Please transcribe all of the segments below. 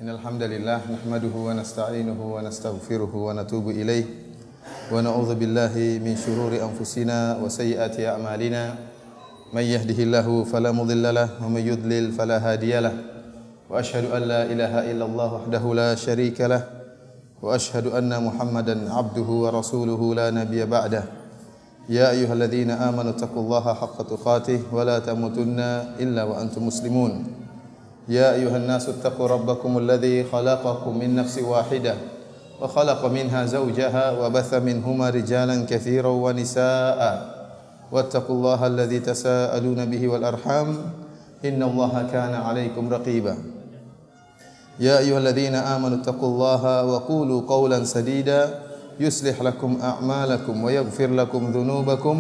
Innal hamdalillah nahmaduhu wa nasta'inuhu wa nastaghfiruhu wa natubu ilaih wa na'udzu billahi min shururi anfusina wa sayyiati a'malina may yahdihillahu fala mudilla lahu wa may yudlil fala hadiyalah wa asyhadu an la ilaha illallah wahdahu la syarika lah wa asyhadu anna Muhammadan abduhu wa rasuluhu la nabiyya ba'dah. Ya ayyuhalladzina amanu taqullaha haqqa tuqatih wa la tamutunna illa wa antum muslimun. يا أيها الناس اتقوا ربكم الذي خلقكم من نفس واحدة وخلق منها زوجها وبث منهما رجالا كثيرا ونساء واتقوا الله الذي تساءلون به والأرحام إن الله كان عليكم رقيبا يا أيها الذين آمنوا اتقوا الله وقولوا قولا سديدا يصلح لكم أعمالكم ويغفر لكم ذنوبكم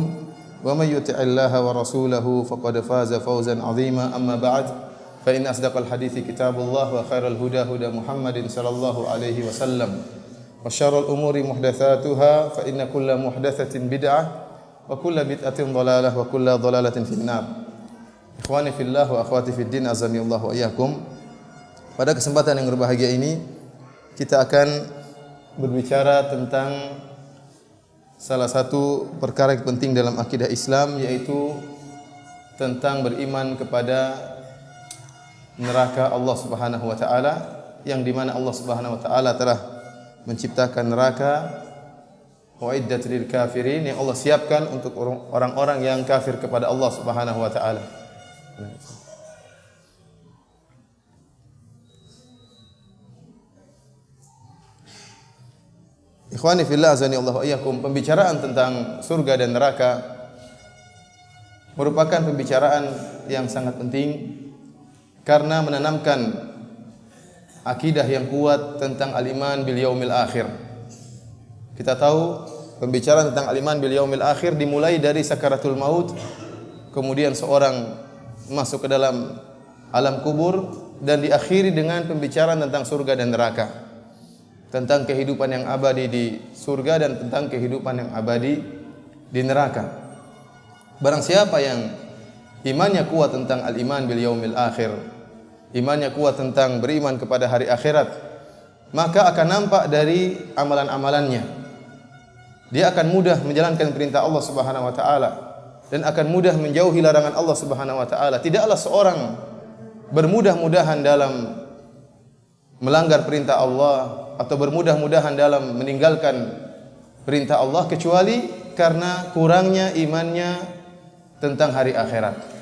ومن يطع الله ورسوله فقد فاز فوزا عظيما أما بعد فإن أصدق الحديث كتاب الله وخير الهدى هدى محمد صلى الله عليه وسلم وشر الأمور محدثاتها فإن كل محدثة بدعة وكل بدعة ضلالة وكل ضلالة في النار. Ikhwani fillah wa akhwati fid din azani Allah wa iyyakum. Pada kesempatan yang berbahagia ini kita akan berbicara tentang salah satu perkara yang penting dalam akidah Islam, yaitu tentang beriman kepada neraka Allah Subhanahu wa taala, yang di mana Allah Subhanahu wa taala telah menciptakan neraka uiddat lil kafirin, yang Allah siapkan untuk orang-orang yang kafir kepada Allah Subhanahu wa taala. Ikhwani fillah azani Allah wa iyyakum, pembicaraan tentang surga dan neraka merupakan pembicaraan yang sangat penting karena menanamkan akidah yang kuat tentang al-iman bil yaumil akhir. Kita tahu pembicaraan tentang al-iman bil yaumil akhir dimulai dari sakaratul maut, kemudian seorang masuk ke dalam alam kubur, dan diakhiri dengan pembicaraan tentang surga dan neraka, tentang kehidupan yang abadi di surga dan tentang kehidupan yang abadi di neraka. Barang siapa yang imannya kuat tentang al-iman bil yaumil akhir, imannya kuat tentang beriman kepada hari akhirat, maka akan nampak dari amalan-amalannya. Dia akan mudah menjalankan perintah Allah Subhanahu wa taala dan akan mudah menjauhi larangan Allah Subhanahu wa taala. Tidaklah seorang bermudah-mudahan dalam melanggar perintah Allah atau bermudah-mudahan dalam meninggalkan perintah Allah kecuali karena kurangnya imannya tentang hari akhirat.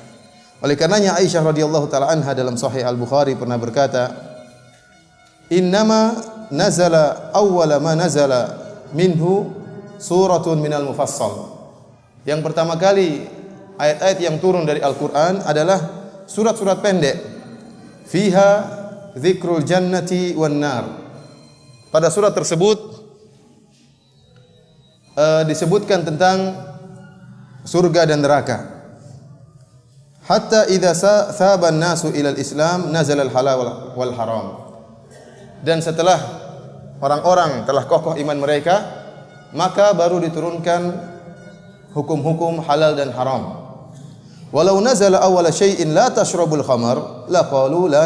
Oleh karenanya Aisyah radhiyallahu taala anha dalam Sahih Al-Bukhari pernah berkata, "Innama nazala awwala ma nazala minhu suratun minal mufassal." Yang pertama kali ayat-ayat yang turun dari Al-Qur'an adalah surat-surat pendek. Fiha dzikrul jannati wan nar. Pada surat tersebut disebutkan tentang surga dan neraka. Hatta idza thaba an-nasu ila al-islam nazala al-halal wal haram. Dan setelah orang-orang telah kokoh iman mereka, maka baru diturunkan hukum-hukum halal dan haram. Walau nazala awwala syai'in la tashrabul khamar la qalu la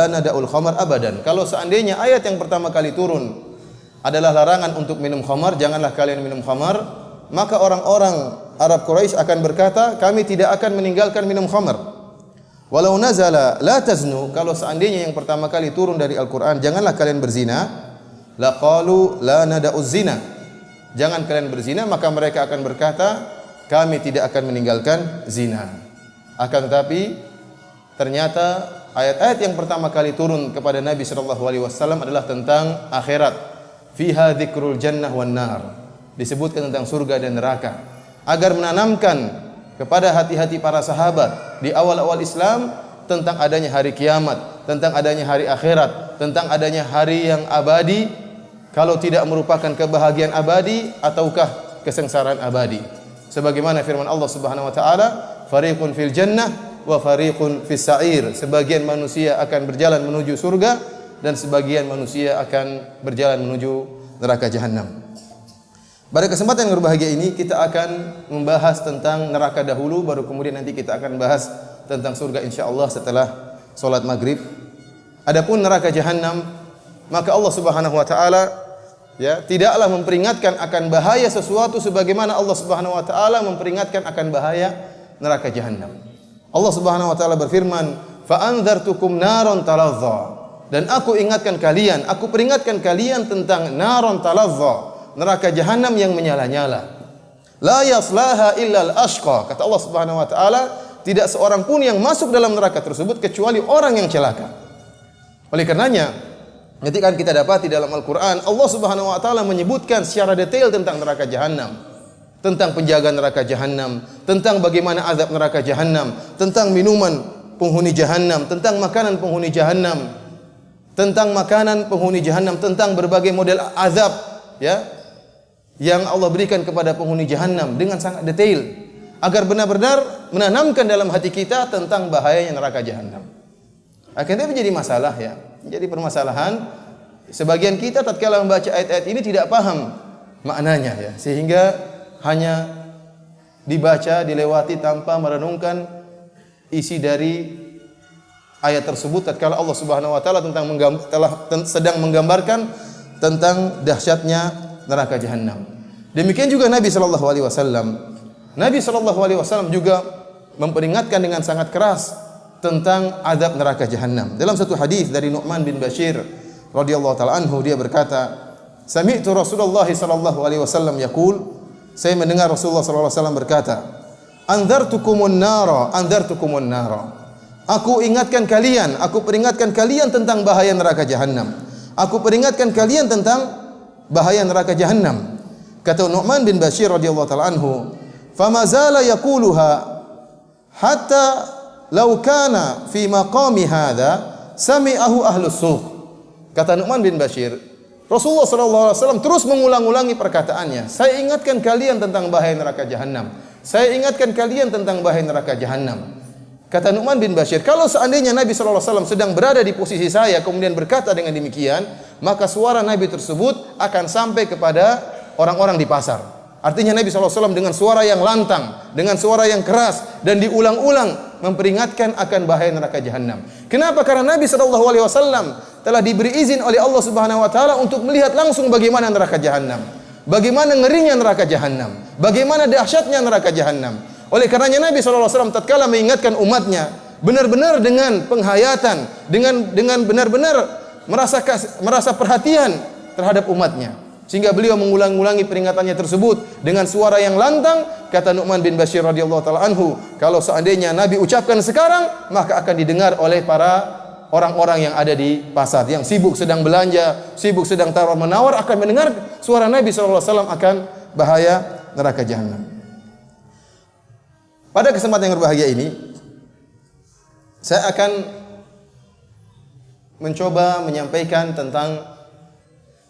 nada'ul khamar abadan. Kalau seandainya ayat yang pertama kali turun adalah larangan untuk minum khamar, janganlah kalian minum khamar, maka orang-orang Arab Quraisy akan berkata, kami tidak akan meninggalkan minum khamar. Walau nazala la taznu, kalau seandainya yang pertama kali turun dari Al-Qur'an, janganlah kalian berzina, la qalu la nada'uz zina, jangan kalian berzina, maka mereka akan berkata, kami tidak akan meninggalkan zina. Akan tetapi ternyata ayat-ayat yang pertama kali turun kepada Nabi sallallahu alaihi wasallam adalah tentang akhirat. Fiha dzikrul jannah wan nar. Disebutkan tentang surga dan neraka, agar menanamkan kepada hati-hati para sahabat di awal-awal Islam tentang adanya hari kiamat, tentang adanya hari akhirat, tentang adanya hari yang abadi, kalau tidak merupakan kebahagiaan abadi ataukah kesengsaraan abadi. Sebagaimana firman Allah Subhanahu wa taala, fariqun fil jannah wa fariqun fis sa'ir. Sebagian manusia akan berjalan menuju surga dan sebagian manusia akan berjalan menuju neraka jahanam. Pada kesempatan yang berbahagia ini kita akan membahas tentang neraka dahulu, baru kemudian nanti kita akan bahas tentang surga insyaallah setelah salat maghrib. Adapun neraka jahanam, maka Allah Subhanahu wa taala tidaklah memperingatkan akan bahaya sesuatu sebagaimana Allah Subhanahu wa taala memperingatkan akan bahaya neraka jahanam. Allah Subhanahu wa taala berfirman, "Fa anzartukum naron talazza." Dan aku peringatkan kalian tentang naron talazza, neraka jahanam yang menyala-nyala. La yaslaha illal ashqa. Kata Allah Subhanahu wa taala, tidak seorang pun yang masuk dalam neraka tersebut kecuali orang yang celaka. Oleh karenanya, ketika kita dapati dalam Al-Qur'an, Allah Subhanahu wa taala menyebutkan secara detail tentang neraka jahanam, tentang penjaga neraka jahanam, tentang bagaimana azab neraka jahanam, tentang minuman penghuni jahanam, tentang makanan penghuni jahanam, tentang berbagai model azab yang Allah berikan kepada penghuni jahanam dengan sangat detail agar benar-benar menanamkan dalam hati kita tentang bahayanya neraka jahanam. Akhirnya menjadi masalah menjadi permasalahan. Sebagian kita tatkala membaca ayat-ayat ini tidak paham maknanya sehingga hanya dibaca, dilewati tanpa merenungkan isi dari ayat tersebut tatkala Allah Subhanahu wa taala sedang menggambarkan tentang dahsyatnya neraka jahanam. Demikian juga Nabi sallallahu alaihi wasallam. Nabi sallallahu alaihi wasallam juga memperingatkan dengan sangat keras tentang azab neraka jahanam. Dalam satu hadis dari Nu'man bin Bashir radhiyallahu taala anhu, dia berkata, "Sami'tu Rasulullah sallallahu alaihi wasallam yaqul." Saya mendengar Rasulullah sallallahu alaihi wasallam berkata, "Anzartukumun nara." Aku peringatkan kalian tentang bahaya neraka jahanam. Aku peringatkan kalian tentang bahaya neraka jahanam. Kata Nu'man bin Bashir radhiyallahu taala anhu, "Fama zala yaquluha hatta law kana fi maqami hadha sami'ahu ahlus suq." Kata Nu'man bin Bashir, Rasulullah sallallahu alaihi wasallam terus mengulang-ulangi perkataannya. Saya ingatkan kalian tentang bahaya neraka jahanam. Saya ingatkan kalian tentang bahaya neraka jahanam. Kata Nu'man bin Bashir, kalau seandainya Nabi sallallahu alaihi wasallam sedang berada di posisi saya kemudian berkata dengan demikian, maka suara Nabi tersebut akan sampai kepada orang-orang di pasar. Artinya Nabi sallallahu alaihi wasallam dengan suara yang lantang, dengan suara yang keras dan diulang-ulang memperingatkan akan bahaya neraka jahanam. Kenapa? Karena Nabi sallallahu alaihi wasallam telah diberi izin oleh Allah Subhanahu wa taala untuk melihat langsung bagaimana neraka jahanam, bagaimana ngerinya neraka jahanam, bagaimana dahsyatnya neraka jahanam. Oleh karenanya Nabi sallallahu alaihi wasallam tatkala mengingatkan umatnya benar-benar dengan penghayatan, dengan benar-benar merasa perhatian terhadap umatnya. Sehingga beliau mengulang-ulangi peringatannya tersebut dengan suara yang lantang. Kata Nu'man bin Bashir radhiyallahu taala anhu, kalau seandainya Nabi ucapkan sekarang, maka akan didengar oleh para orang-orang yang ada di pasar, yang sibuk sedang belanja, sibuk sedang tawar-menawar, akan mendengar suara Nabi sallallahu alaihi wasallam akan bahaya neraka jahanam. Pada kesempatan yang berbahagia ini, saya akan mencoba menyampaikan tentang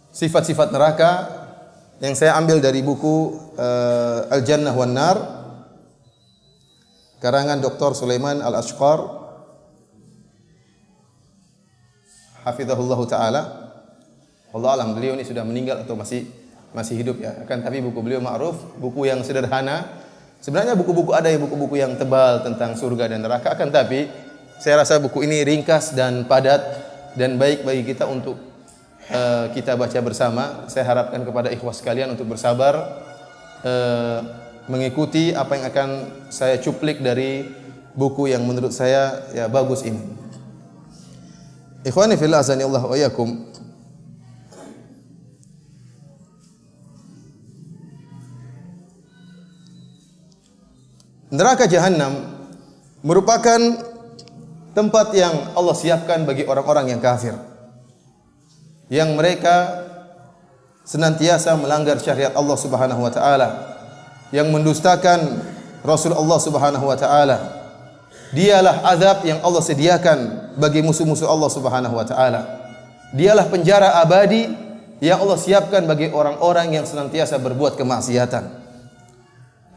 sifat-sifat neraka yang saya ambil dari buku Al-Jannah wan Nar karangan Dr. Sulaiman Al-Ashqar hafizahullahu taala. Allah alam, beliau ini sudah meninggal atau masih hidup tapi buku beliau ma'ruf, buku yang sederhana. Sebenarnya buku-buku ada buku-buku yang tebal tentang surga dan neraka, tapi saya rasa buku ini ringkas dan padat dan baik bagi kita untuk kita baca bersama. Saya harapkan kepada ikhwas sekalian untuk bersabar mengikuti apa yang akan saya cuplik dari buku yang menurut saya bagus ini. Ikhwani fillah azanillahu wa iyyakum. Neraka jahanam merupakan tempat yang Allah siapkan bagi orang-orang yang kafir, yang mereka senantiasa melanggar syariat Allah Subhanahu wa taala, yang mendustakan Rasul Allah Subhanahu wa taala. Dialah azab yang Allah sediakan bagi musuh-musuh Allah Subhanahu wa taala. Dialah penjara abadi yang Allah siapkan bagi orang-orang yang senantiasa berbuat kemaksiatan.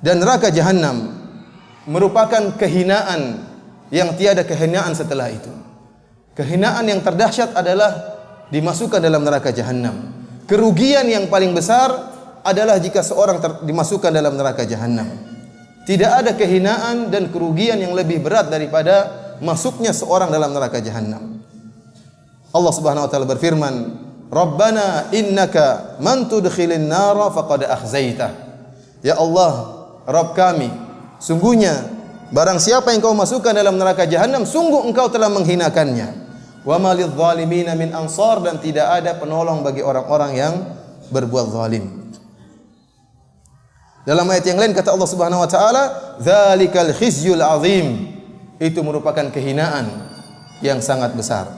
Dan neraka jahanam merupakan kehinaan yang tiada kehinaan setelah itu. Kehinaan yang terdahsyat adalah dimasukkan dalam neraka jahanam. Kerugian yang paling besar adalah jika seorang dimasukkan dalam neraka jahanam. Tidak ada kehinaan dan kerugian yang lebih berat daripada masuknya seorang dalam neraka jahanam. Allah Subhanahu wa taala berfirman, "Rabbana innaka man tudkhilin nara faqad akhzaitah." Ya Allah, Rabb kami, sungguhnya barang siapa yang Kau masukkan dalam neraka jahanam, sungguh Engkau telah menghinakannya. Wa ma lidh-dhalimin min ansar, dan tidak ada penolong bagi orang-orang yang berbuat zalim. Dalam ayat yang lain kata Allah Subhanahu wa taala, "Dzalikal khizyul azim." Itu merupakan kehinaan yang sangat besar.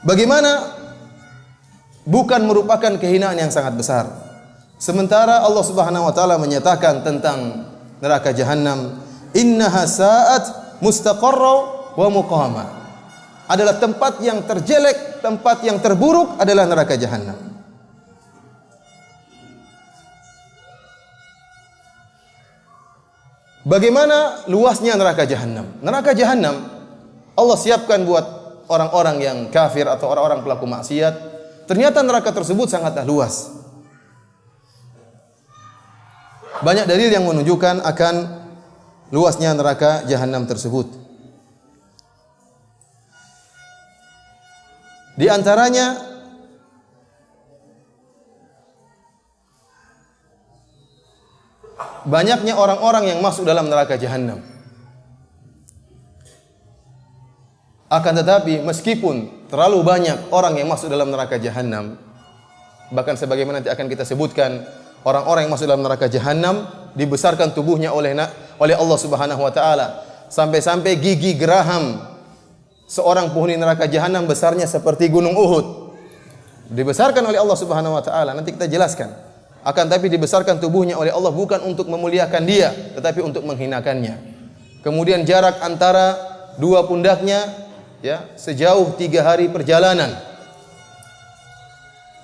Bagaimana bukan merupakan kehinaan yang sangat besar? Sementara Allah Subhanahu wa taala menyatakan tentang neraka jahanam, "Innaha sa'at mustaqarra wa muqama." Adalah tempat yang terjelek, tempat yang terburuk adalah neraka jahanam. Bagaimana luasnya neraka jahanam? Neraka jahanam Allah siapkan buat orang-orang yang kafir atau orang-orang pelaku maksiat. Ternyata neraka tersebut sangatlah luas. Banyak dalil yang menunjukkan akan luasnya neraka jahanam tersebut. Di antaranya banyaknya orang-orang yang masuk dalam neraka jahanam. Akan tetapi meskipun terlalu banyak orang yang masuk dalam neraka jahanam, bahkan sebagaimana nanti akan kita sebutkan, orang-orang yang masuk dalam neraka jahanam dibesarkan tubuhnya oleh Allah Subhanahu wa taala, sampai-sampai gigi geraham seorang penghuni neraka jahanam besarnya seperti gunung Uhud. Dibesarkan oleh Allah Subhanahu wa taala, nanti kita jelaskan. Akan tapi dibesarkan tubuhnya oleh Allah bukan untuk memuliakan dia, tetapi untuk menghinakannya. Kemudian jarak antara dua pundaknya sejauh 3 hari perjalanan.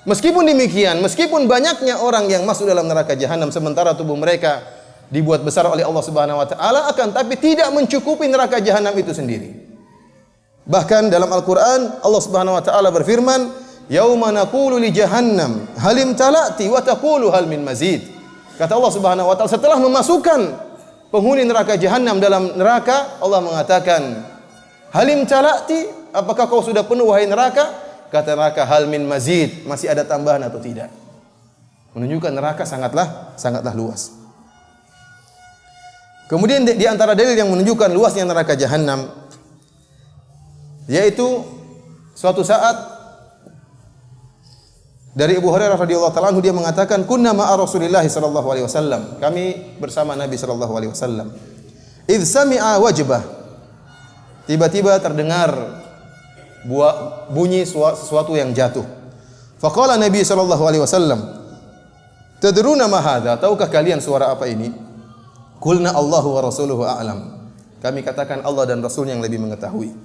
Meskipun demikian, meskipun banyaknya orang yang masuk dalam neraka jahanam sementara tubuh mereka dibuat besar oleh Allah Subhanahu wa taala, akan tapi tidak mencukupi neraka jahanam itu sendiri. Bahkan dalam Al-Qur'an Allah Subhanahu wa taala berfirman, "Yauma naqulu li jahannam halim talati wa taqulu hal min mazid." Kata Allah Subhanahu wa taala, setelah memasukkan penghuni neraka jahanam dalam neraka, Allah mengatakan, "Halim talati, apakah kau sudah penuh wahai neraka?" Kata neraka, "Hal min mazid," masih ada tambahan atau tidak? Menunjukkan neraka sangatlah luas. Kemudian di antara dalil yang menunjukkan luasnya neraka jahanam, yaitu suatu saat dari Abu Hurairah radhiyallahu taala anhu, dia mengatakan, "Kunna ma'a Rasulillah sallallahu alaihi wasallam." Kami bersama Nabi sallallahu alaihi wasallam. "Idz sami'a wajbah." Tiba-tiba terdengar bunyi sesuatu yang jatuh. Faqala Nabi sallallahu alaihi wasallam, "Tadruna ma hadza?" Tahukah kalian suara apa ini? Qulna Allahu wa rasuluhu a'lam. Kami katakan Allah dan Rasul yang lebih mengetahui.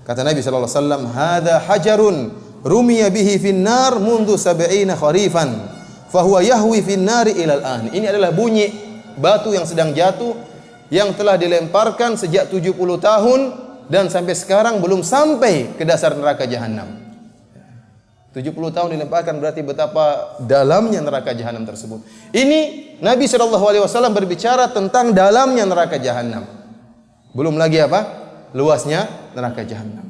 Kata Nabi sallallahu alaihi wasallam, "Hadza hajarun rumiya bihi fin nar mundu 70 kharifan, fa huwa yahwi fin nari ila al-an." Ini adalah bunyi batu yang sedang jatuh, yang telah dilemparkan sejak 70 tahun dan sampai sekarang belum sampai ke dasar neraka jahanam. 70 tahun dilemparkan, berarti betapa dalamnya neraka jahanam tersebut. Ini Nabi SAW berbicara tentang dalamnya neraka jahanam. Belum lagi apa? Luasnya neraka jahanam.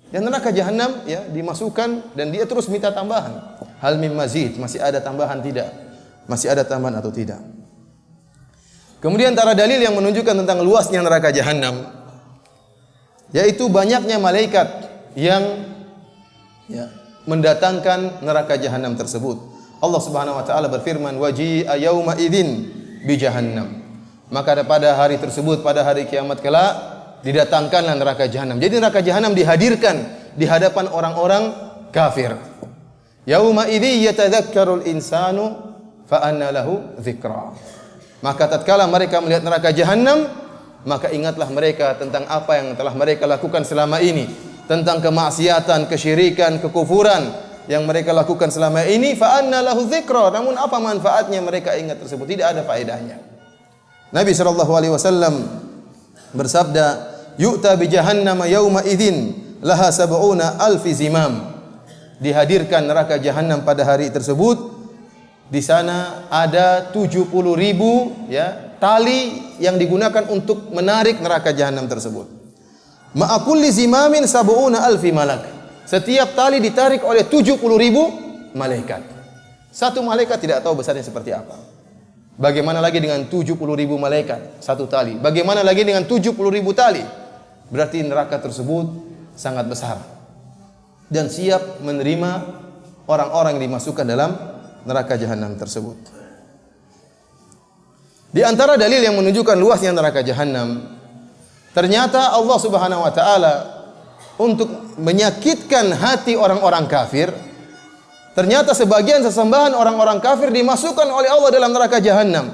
Dan neraka jahanam dimasukkan dan dia terus minta tambahan. Hal mim mazid, masih ada tambahan tidak? Masih ada tambahan atau tidak? Kemudian antara dalil yang menunjukkan tentang luasnya neraka jahanam, yaitu banyaknya malaikat yang mendatangkan neraka jahanam tersebut. Allah Subhanahu wa taala berfirman, "Waji'a yauma idzin bi jahannam." Maka pada hari tersebut, pada hari kiamat kelak, didatangkanlah neraka jahanam. Jadi neraka jahanam dihadirkan di hadapan orang-orang kafir. Yauma idzi yatadzakkarul insanu fa anna lahu dzikra. Maka tatkala mereka melihat neraka jahanam, maka ingatlah mereka tentang apa yang telah mereka lakukan selama ini, tentang kemaksiatan, kesyirikan, kekufuran yang mereka lakukan selama ini. Fa anna lahu dzikra. Namun apa manfaatnya mereka ingat tersebut? Tidak ada faedahnya. Nabi sallallahu alaihi wasallam bersabda, "Yu'ta bi jahannama yauma idzin laha sab'una alfi zimam." Dihadirkan neraka jahanam pada hari tersebut. Di sana ada 70.000 tali yang digunakan untuk menarik neraka jahanam tersebut. Ma'a kulli zimamin sab'una alfi malak. Setiap tali ditarik oleh 70.000 malaikat. Satu malaikat tidak tahu besarnya seperti apa. Bagaimana lagi dengan 70.000 malaikat satu tali? Bagaimana lagi dengan 70.000 tali? Berarti neraka tersebut sangat besar dan siap menerima orang-orang yang dimasukkan dalam neraka jahanam tersebut. Di antara dalil yang menunjukkan luasnya neraka jahanam, ternyata Allah Subhanahu wa taala untuk menyakitkan hati orang-orang kafir, ternyata sebagian sesembahan orang-orang kafir dimasukkan oleh Allah dalam neraka jahanam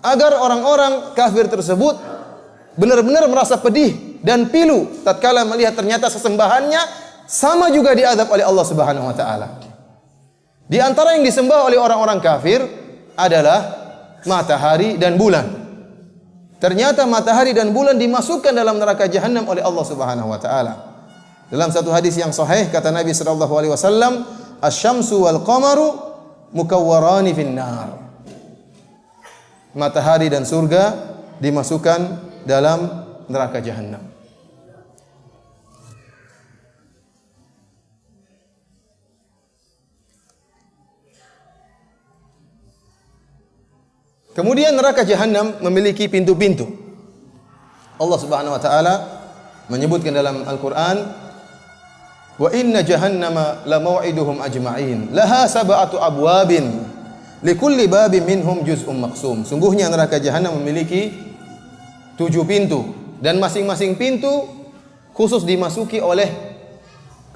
agar orang-orang kafir tersebut benar-benar merasa pedih dan pilu tatkala melihat ternyata sesembahannya sama juga diazab oleh Allah Subhanahu wa taala. Di antara yang disembah oleh orang-orang kafir adalah matahari dan bulan. Ternyata matahari dan bulan dimasukkan dalam neraka jahanam oleh Allah Subhanahu wa taala. Dalam satu hadis yang sahih kata Nabi sallallahu alaihi wasallam, "Asy-syamsu wal qamaru mukawwarani finnar." Matahari dan surga dimasukkan dalam neraka jahanam. Kemudian neraka jahanam memiliki pintu-pintu. Allah Subhanahu wa taala menyebutkan dalam Al-Qur'an, "Wa inna jahannama la mau'iduhum ajma'in, laha sab'atu abwabin, likulli babin minhum juz'un maqsum." Sungguhnya neraka jahanam memiliki 7 pintu dan masing-masing pintu khusus dimasuki oleh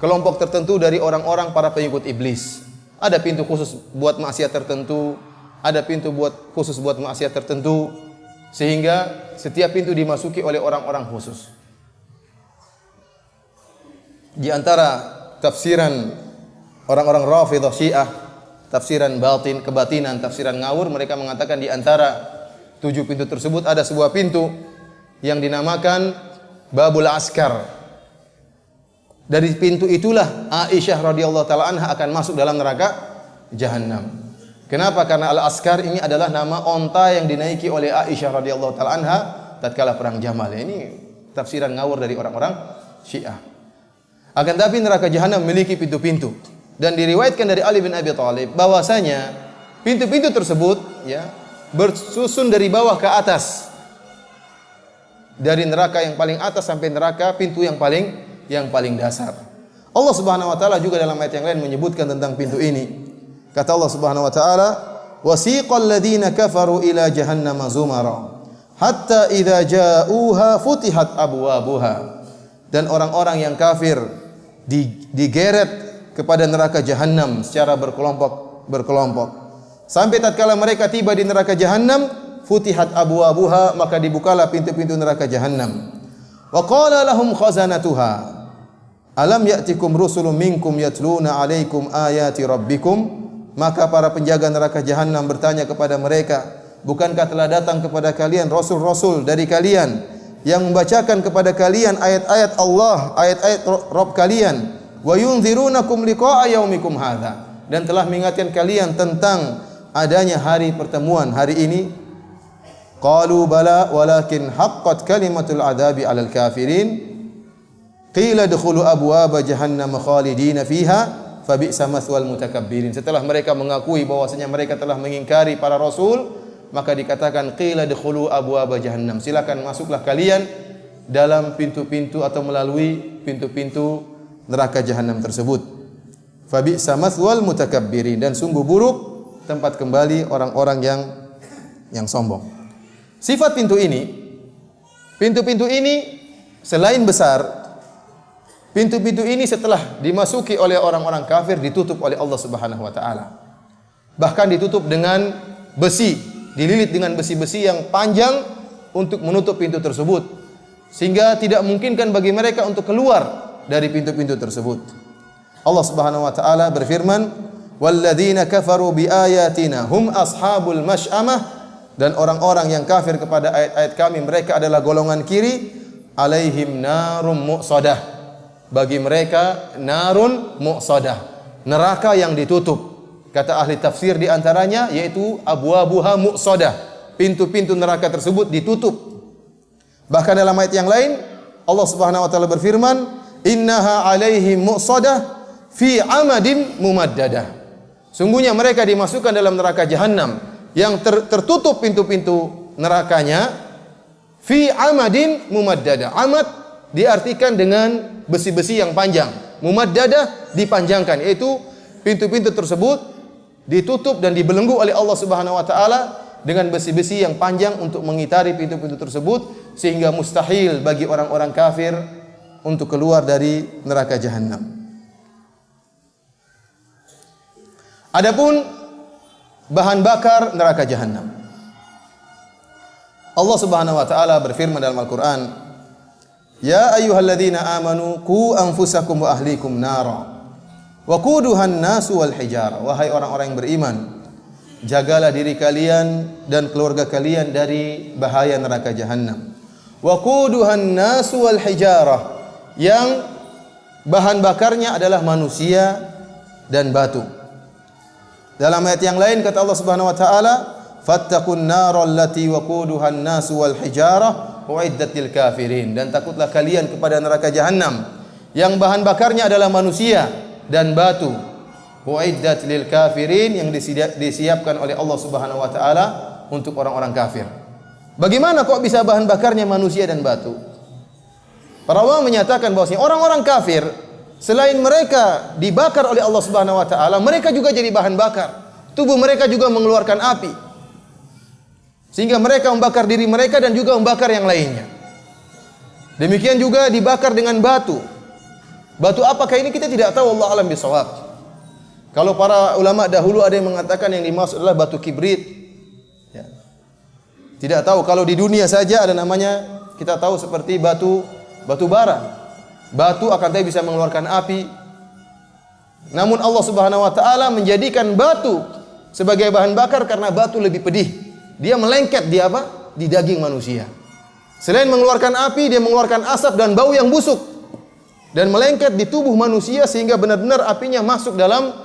kelompok tertentu dari orang-orang para pengikut iblis. Ada pintu khusus buat maksiat tertentu, ada pintu khusus buat maksiat tertentu, sehingga setiap pintu dimasuki oleh orang-orang khusus. Di antara tafsiran orang-orang Rafidhah Syiah, tafsiran batin, kebatinan, tafsiran ngawur, mereka mengatakan di antara 7 pintu tersebut ada sebuah pintu yang dinamakan Babul Askar. Dari pintu itulah Aisyah radhiyallahu taala anha akan masuk dalam neraka jahanam. Kenapa? Karena Al-Askar ini adalah nama onta yang dinaiki oleh Aisyah radhiyallahu taala anha tatkala perang Jamal. Ini tafsiran ngawur dari orang-orang Syiah. Akan tapi neraka jahanam memiliki pintu-pintu dan diriwayatkan dari Ali bin Abi Thalib bahwasanya pintu-pintu tersebut ya bersusun dari bawah ke atas. Dari neraka yang paling atas sampai neraka pintu yang paling dasar. Allah Subhanahu wa taala juga dalam ayat yang lain menyebutkan tentang pintu ini. Kata Allah Subhanahu wa taala, "Wasiqal ladzina kafaru ila jahannama zumara, hatta idza ja'uha futihat abwabuha." Dan orang-orang yang kafir digeret kepada neraka jahanam secara berkelompok. Sampai tatkala mereka tiba di neraka jahanam, futihat abwabuha, maka dibukalah pintu-pintu neraka jahanam. Wa qala lahum khazanatuha, "Alam ya'tikum rusulun minkum yatluna 'alaikum ayati rabbikum?" Maka para penjaga neraka jahanam bertanya kepada mereka, "Bukankah telah datang kepada kalian rasul-rasul dari kalian yang membacakan kepada kalian ayat-ayat Allah, ayat-ayat Rabb kalian, wa yunzirunakum liqa'a yaumikum hadza, dan telah mengingatkan kalian tentang adanya hari pertemuan hari ini?" Qalu bala walakin haqqat kalimatul adabi 'alal kafirin, qila dkhulu abwaaba jahannam khalidina fiha fabi'sa mathwal mutakabbirin. Setelah mereka mengakui bahwasanya mereka telah mengingkari para rasul, maka dikatakan qila dkhulu abwaaba jahannam, silakan masuklah kalian dalam pintu-pintu atau melalui pintu-pintu neraka jahanam tersebut. Fabi'sa mathwal mutakabbirin, dan sungguh buruk tempat kembali orang-orang yang sombong. Sifat pintu-pintu ini selain besar, pintu-pintu ini setelah dimasuki oleh orang-orang kafir ditutup oleh Allah Subhanahu wa taala. Bahkan ditutup dengan besi, dililit dengan besi-besi yang panjang untuk menutup pintu tersebut, sehingga tidak memungkinkan bagi mereka untuk keluar dari pintu-pintu tersebut. Allah Subhanahu wa taala berfirman, "Walladzina kafaru biayatina hum ashabul masy'amah." Dan orang-orang yang kafir kepada ayat-ayat kami, mereka adalah golongan kiri, alaihim narum muqsadah. Bagi mereka narun muqsadah, neraka yang ditutup. Kata ahli tafsir di antaranya yaitu abwabuha muqsadah, pintu-pintu neraka tersebut ditutup. Bahkan dalam ayat yang lain Allah Subhanahu wa taala berfirman, "Innaha 'alaihim mu'sadah fi 'amadin mumaddadah." Sungguhnya mereka dimasukkan dalam neraka jahanam yang tertutup pintu-pintu nerakanya fi 'amadin mumaddadah. Amad diartikan dengan besi-besi yang panjang. Mumaddadah dipanjangkan, yaitu pintu-pintu tersebut ditutup dan dibelenggu oleh Allah Subhanahu wa taala dengan besi-besi yang panjang untuk mengitari pintu-pintu tersebut, sehingga mustahil bagi orang-orang kafir untuk keluar dari neraka jahanam. Adapun bahan bakar neraka jahanam, Allah Subhanahu wa taala berfirman dalam Al-Qur'an, "Ya ayyuhalladzina amanu qu anfusakum wa ahlikum nara wa quduhan nasu wal hijarah." Wahai orang-orang yang beriman, jagalah diri kalian dan keluarga kalian dari bahaya neraka jahanam. Wa quduhan nasu wal hijarah, yang bahan bakarnya adalah manusia dan batu. Dalam ayat yang lain kata Allah Subhanahu wa taala, "Fattaqun naral lati waquduhan nasu wal hijarah uiddat lil kafirin." Dan takutlah kalian kepada neraka jahanam yang bahan bakarnya adalah manusia dan batu. Uiddat lil kafirin, yang disiapkan oleh Allah Subhanahu wa taala untuk orang-orang kafir. Bagaimana kok bisa bahan bakarnya manusia dan batu? Para ulama menyatakan bahwasanya orang-orang kafir selain mereka dibakar oleh Allah Subhanahu wa taala, mereka juga jadi bahan bakar. Tubuh mereka juga mengeluarkan api, sehingga mereka membakar diri mereka dan juga membakar yang lainnya. Demikian juga dibakar dengan batu. Batu apakah ini kita tidak tahu, Allah alam bisawab. Kalau para ulama dahulu ada yang mengatakan yang dimaksud adalah batu kibrit. Ya. Tidak tahu, kalau di dunia saja ada namanya, kita tahu seperti batu bara. Batu akan tapi bisa mengeluarkan api. Namun Allah Subhanahu wa taala menjadikan batu sebagai bahan bakar karena batu lebih pedih. Dia melengket di apa? Di daging manusia. Selain mengeluarkan api, dia mengeluarkan asap dan bau yang busuk dan melengket di tubuh manusia sehingga benar-benar apinya masuk dalam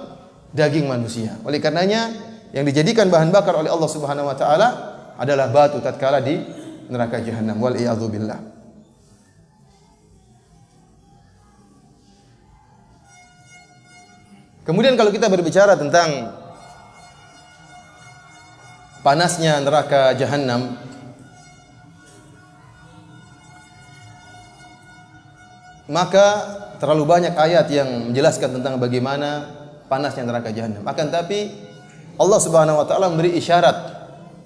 daging manusia. Oleh karenanya yang dijadikan bahan bakar oleh Allah Subhanahu wa taala adalah batu tatkala di neraka jahanam. Wal iyadzu billah. Kemudian kalau kita berbicara tentang panasnya neraka jahanam, maka terlalu banyak ayat yang menjelaskan tentang bagaimana panasnya neraka jahanam. Akan tapi Allah Subhanahu wa taala memberi isyarat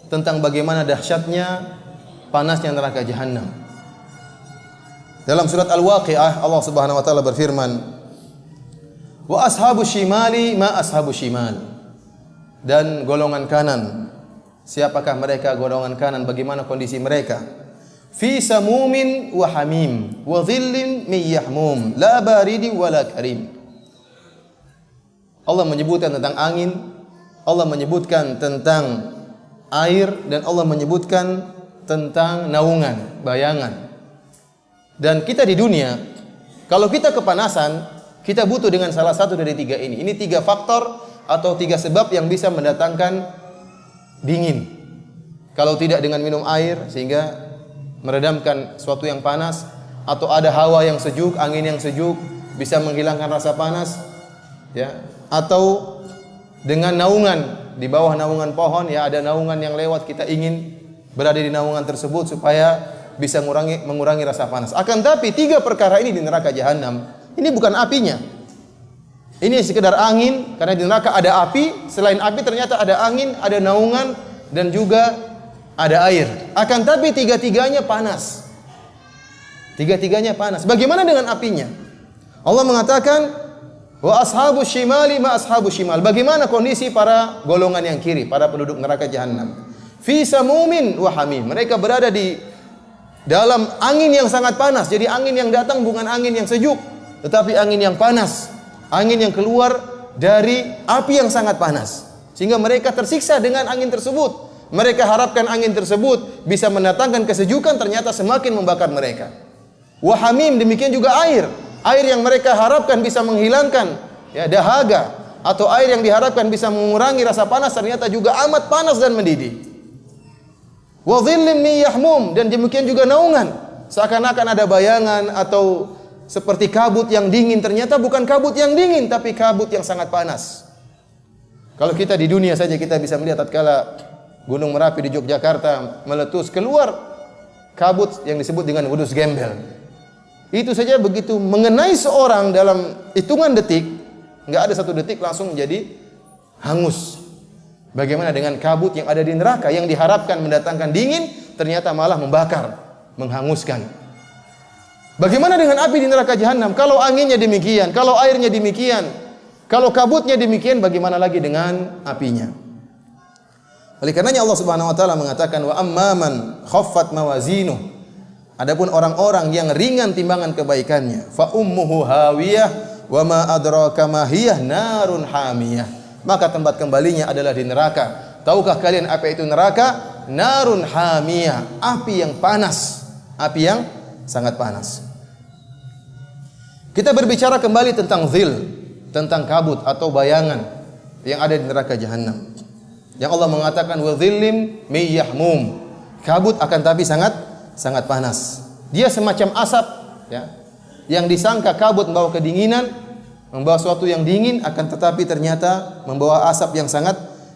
tentang bagaimana dahsyatnya panasnya neraka jahanam. Dalam surat Al-Waqiah Allah Subhanahu wa taala berfirman, "Wa ashabu shimali ma ashabu shimal." Dan golongan kanan, siapakah mereka golongan kanan? Bagaimana kondisi mereka? Fi samumin wa hamim wa dhillin min yahmum la baridi wa la karim. Allah menyebutkan tentang angin, Allah menyebutkan tentang air, dan Allah menyebutkan tentang naungan, bayangan. Dan kita di dunia, kalau kita kepanasan, kita butuh dengan salah satu dari tiga ini. Ini tiga faktor atau tiga sebab yang bisa mendatangkan dingin. Kalau tidak dengan minum air sehingga meredamkan suatu yang panas, atau ada hawa yang sejuk, angin yang sejuk bisa menghilangkan rasa panas, ya. Atau dengan naungan, di bawah naungan pohon, ya ada naungan yang lewat, kita ingin berada di naungan tersebut supaya bisa mengurangi rasa panas. Akan tapi tiga perkara ini di neraka jahanam, ini bukan apinya. Ini sekedar angin, karena di neraka ada api, selain api ternyata ada angin, ada naungan, dan juga ada air. Akan tapi tiga-tiganya panas. Tiga-tiganya panas. Bagaimana dengan apinya? Allah mengatakan, "Wa ashabu shimali ma ashabu shimal." Bagaimana kondisi para golongan yang kiri, para penduduk neraka jahanam? Fi samumin wa hamim. Mereka berada di dalam angin yang sangat panas. Jadi angin yang datang bukan angin yang sejuk, tetapi angin yang panas. Angin yang keluar dari api yang sangat panas. Sehingga mereka tersiksa dengan angin tersebut. Mereka harapkan angin tersebut bisa mendatangkan kesejukan, ternyata semakin membakar mereka. Wa hamim, demikian juga air. Air yang mereka harapkan bisa menghilangkan ya dahaga, atau air yang diharapkan bisa mengurangi rasa panas, ternyata juga amat panas dan mendidih. Wa dhillin min yahmum, dan demikian juga naungan. Seakan-akan ada bayangan atau seperti kabut yang dingin, ternyata bukan kabut yang dingin, tapi kabut yang sangat panas. Kalau kita di dunia saja kita bisa melihat tatkala Gunung Merapi di Yogyakarta meletus, keluar kabut yang disebut dengan wedus gembel. Itu saja begitu mengenai seorang dalam hitungan detik, enggak ada 1 detik langsung menjadi hangus. Bagaimana dengan kabut yang ada di neraka yang diharapkan mendatangkan dingin, ternyata malah membakar, menghanguskan. Bagaimana dengan api di neraka jahanam? Kalau anginnya demikian, kalau airnya demikian, kalau kabutnya demikian, bagaimana lagi dengan apinya? Oleh karenanya Allah Subhanahu wa taala mengatakan wa amman khaffat mawazinuh. Adapun orang-orang yang ringan timbangan kebaikannya, fa ummuhu hawiyah wa ma adraka ma hiyah narun hamiyah. Maka tempat kembalinya adalah di neraka. Tahukah kalian apa itu neraka? Narun hamiyah, api yang panas, api yang sangat panas. Kita berbicara kembali tentang zil, tentang kabut atau bayangan yang ada di neraka jahanam. Yang Allah mengatakan wa dhillim min yahmum. Kabut akan tapi sangat panas. Dia semacam asap, ya. Yang disangka kabut membawa kedinginan, membawa sesuatu yang dingin, akan tetapi ternyata membawa asap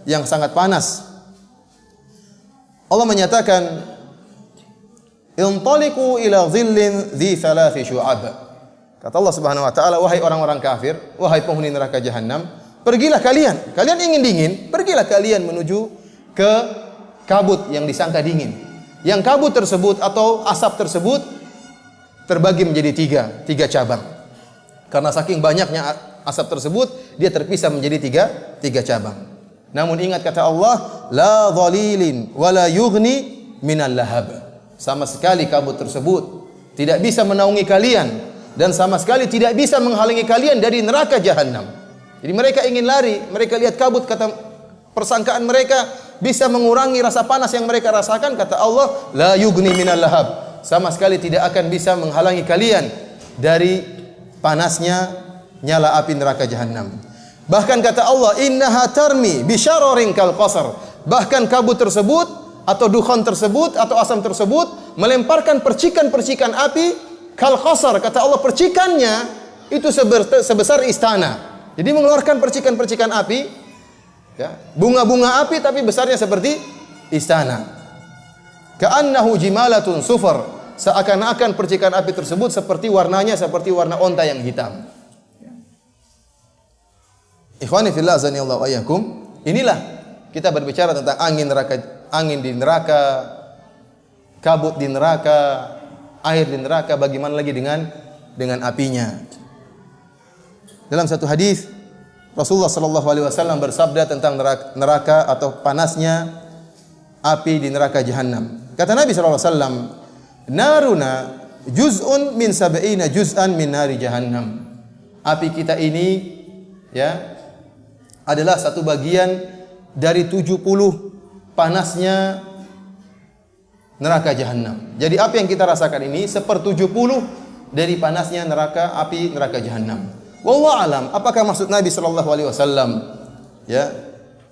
yang sangat panas. Allah menyatakan intaliqu ila dhillin dhi thalathi syu'ab. Kata Allah Subhanahu wa taala, wahai orang-orang kafir, wahai penghuni neraka jahanam, pergilah kalian. Kalian ingin dingin, pergilah kalian menuju ke kabut yang disangka dingin. Yang kabut tersebut atau asap tersebut terbagi menjadi tiga cabang. Karena saking banyaknya asap tersebut, dia terpisah menjadi tiga cabang. Namun ingat kata Allah, la dhalilin wa la yughni minal lahab. Sama sekali kabut tersebut tidak bisa menaungi kalian dan sama sekali tidak bisa menghalangi kalian dari neraka jahanam. Jadi mereka ingin lari, mereka lihat kabut, kata persangkaan mereka bisa mengurangi rasa panas yang mereka rasakan. Kata Allah, la yughni minal lahab. Sama sekali tidak akan bisa menghalangi kalian dari panasnya nyala api neraka jahanam. Bahkan kata Allah, innaha tarmi bisyararin kal qasar. Bahkan kabut tersebut atau dukhan tersebut atau asam tersebut melemparkan percikan-percikan api kal qasar. Kata Allah, percikannya itu sebesar istana. Jadi mengeluarkan percikan-percikan api, ya, bunga-bunga api tapi besarnya seperti istana. Ka'annahu jimalatun sufar. Seakan-akan percikan api tersebut seperti warnanya seperti warna onta yang hitam. Ikhwani fillah azanillahu ayyakum. Inilah kita berbicara tentang angin di neraka, kabut di neraka, air di neraka, bagaimana lagi dengan apinya. Dalam satu hadis Rasulullah sallallahu alaihi wasallam bersabda tentang neraka atau panasnya api di neraka jahanam. Kata Nabi sallallahu alaihi wasallam, "Naruna juz'un min sab'ina juz'an min nari jahannam." Api kita ini, ya, adalah satu bagian dari 70 panasnya neraka jahanam. Jadi apa yang kita rasakan ini 1/70 dari panasnya api neraka jahanam. Wallahu alam, apakah maksud Nabi sallallahu alaihi wasallam, ya,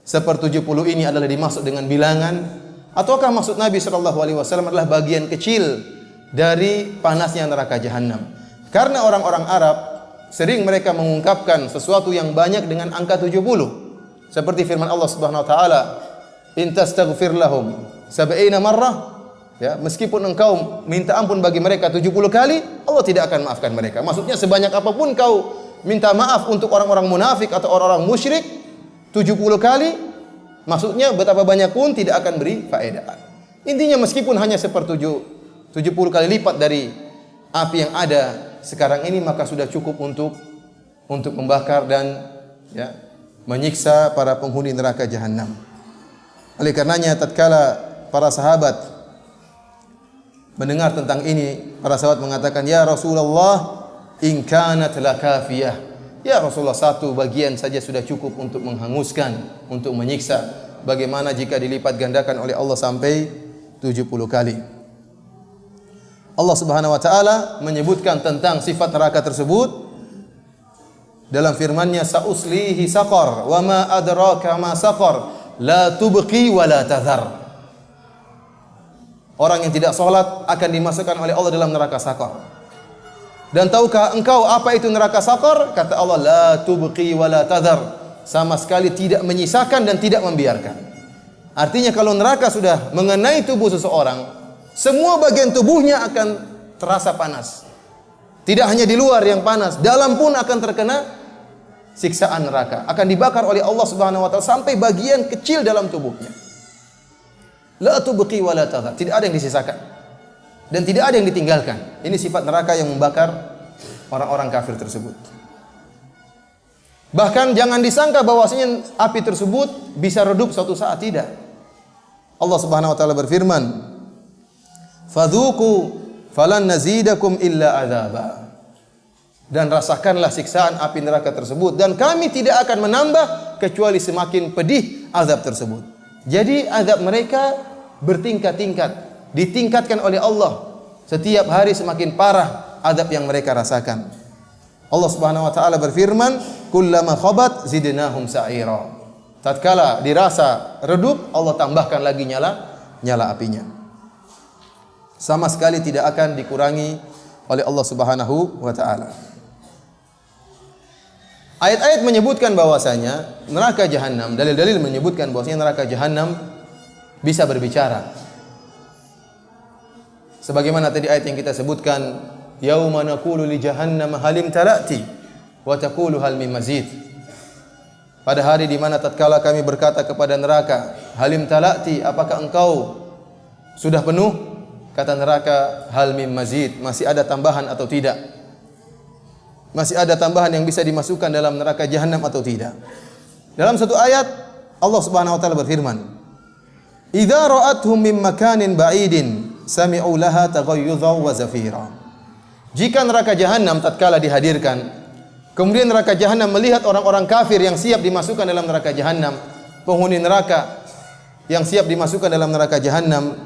1/70 ini adalah dimaksud dengan bilangan, ataukah maksud Nabi sallallahu alaihi wasallam adalah bagian kecil dari panasnya neraka jahanam? Karena orang-orang Arab sering mereka mengungkapkan sesuatu yang banyak dengan angka 70. Seperti firman Allah Subhanahu wa taala, "In tastaghfir lahum 70 marrah." Ya, meskipun engkau minta ampun bagi mereka 70 kali, Allah tidak akan maafkan mereka. Maksudnya sebanyak apapun kau minta maaf untuk orang-orang munafik atau orang-orang musyrik 70 kali, maksudnya betapa banyak pun tidak akan beri faedah. Intinya meskipun hanya 70 kali lipat dari api yang ada sekarang ini, maka sudah cukup untuk membakar dan, ya, menyiksa para penghuni neraka jahanam. Oleh karenanya tatkala para sahabat mendengar tentang ini, para sahabat mengatakan, "Ya Rasulullah, in kanat lakafiyah." Ya Rasulullah, satu bagian saja sudah cukup untuk menghanguskan, untuk menyiksa. Bagaimana jika dilipat gandakan oleh Allah sampai 70 kali? Allah Subhanahu wa taala menyebutkan tentang sifat neraka tersebut dalam firman-Nya, "Sa'uslihi saqar wa ma adraka ma saqar la tubqi wa la tadhar." Orang yang tidak sholat akan dimasukkan oleh Allah dalam neraka sakor. Dan tahukah engkau apa itu neraka sakor? Kata Allah, la tubqi wa la tadhar. Sama sekali tidak menyisakan dan tidak membiarkan. Artinya kalau neraka sudah mengenai tubuh seseorang, semua bagian tubuhnya akan terasa panas. Tidak hanya di luar yang panas, dalam pun akan terkena siksaan neraka. Akan dibakar oleh Allah Subhanahu wa taala sampai bagian kecil dalam tubuhnya. La tubqi wa la tadhar. Tidak ada yang disisakan dan tidak ada yang ditinggalkan. Ini sifat neraka yang membakar orang-orang kafir tersebut. Bahkan jangan disangka bahwasanya api tersebut bisa redup suatu saat, tidak. Allah Subhanahu wa taala berfirman, "Fadzuqu falan nazidakum illa adzaba." Dan rasakanlah siksaan api neraka tersebut dan kami tidak akan menambah kecuali semakin pedih azab tersebut. Jadi azab mereka bertingkat-tingkat, ditingkatkan oleh Allah. Setiap hari semakin parah azab yang mereka rasakan. Allah Subhanahu wa taala berfirman, "Kullama khabat zidnahum sa'ira." Tatkala dirasa redup, Allah tambahkan lagi nyala apinya. Sama sekali tidak akan dikurangi oleh Allah Subhanahu wa taala. Ayat-ayat menyebutkan bahwasanya neraka jahanam, dalil-dalil menyebutkan bahwasanya neraka jahanam bisa berbicara. Sebagaimana tadi ayat yang kita sebutkan, yauma naqulu li jahannam halim talati wa taqulu hal min mazid. Pada hari di mana tatkala kami berkata kepada neraka, halim talati, apakah engkau sudah penuh? Kata neraka, hal min mazid, masih ada tambahan atau tidak? Masih ada tambahan yang bisa dimasukkan dalam neraka jahanam atau tidak? Dalam satu ayat Allah Subhanahu wa taala berfirman, "Idza ra'athum min makanin ba'idin sami'u laha taghayyudha wa zafira." Jika neraka jahanam tatkala dihadirkan, kemudian neraka jahanam melihat orang-orang kafir yang siap dimasukkan dalam neraka jahanam, penghuni neraka yang siap dimasukkan dalam neraka jahanam,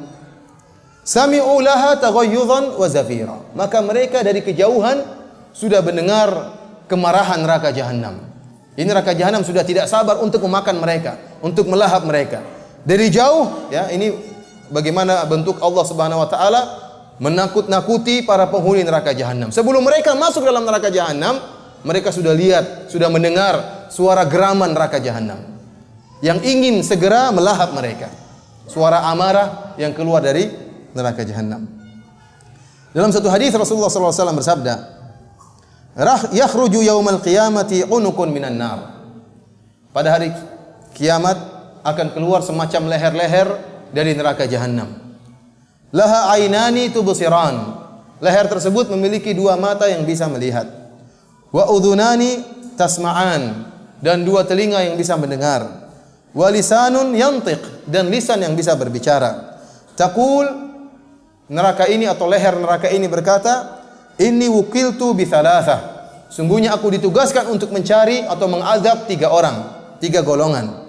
sami'u laha taghayyudhan wa zafira, maka mereka dari kejauhan sudah mendengar kemarahan neraka jahanam. Ini neraka jahanam sudah tidak sabar untuk memakan mereka, untuk melahap mereka. Dari jauh, ya, ini bagaimana bentuk Allah Subhanahu wa taala menakut-nakuti para penghuni neraka jahanam. Sebelum mereka masuk dalam neraka jahanam, mereka sudah lihat, sudah mendengar suara geraman neraka jahanam yang ingin segera melahap mereka. Suara amarah yang keluar dari neraka jahanam. Dalam satu hadis Rasulullah SAW bersabda, "Yakhruju yaumal qiyamati unukun minan nar." Pada hari kiamat akan keluar semacam leher-leher dari neraka jahanam. Laha ainani tubsiran. Leher tersebut memiliki dua mata yang bisa melihat. Wa udhunani tasma'an, dan dua telinga yang bisa mendengar. Wa lisanun yantiq, dan lisan yang bisa berbicara. Taqul, neraka ini atau leher neraka ini berkata, "Inni wukiltu bi thalathah." Sungguhnya aku ditugaskan untuk mencari atau mengazab tiga orang, tiga golongan.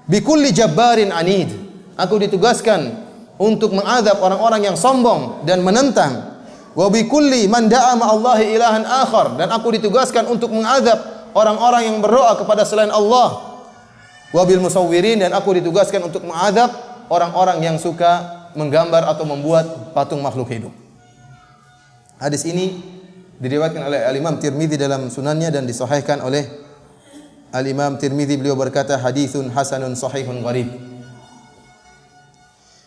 Bi kulli jabbarin anid. Aku ditugaskan untuk mengazab orang-orang yang sombong dan menentang. Wa bi kulli man da'a ma'allahi ilahan akhar, dan aku ditugaskan untuk mengazab orang-orang yang berdoa kepada selain Allah. Wa bil musawwirin, dan aku ditugaskan untuk mengazab orang-orang yang suka menggambar atau membuat patung makhluk hidup. Hadis ini diriwayatkan oleh Al-Imam Tirmidzi dalam sunannya dan disahihkan oleh Al-Imam Tirmidzi. Beliau berkata, hadithun hasanun sahihun gharib.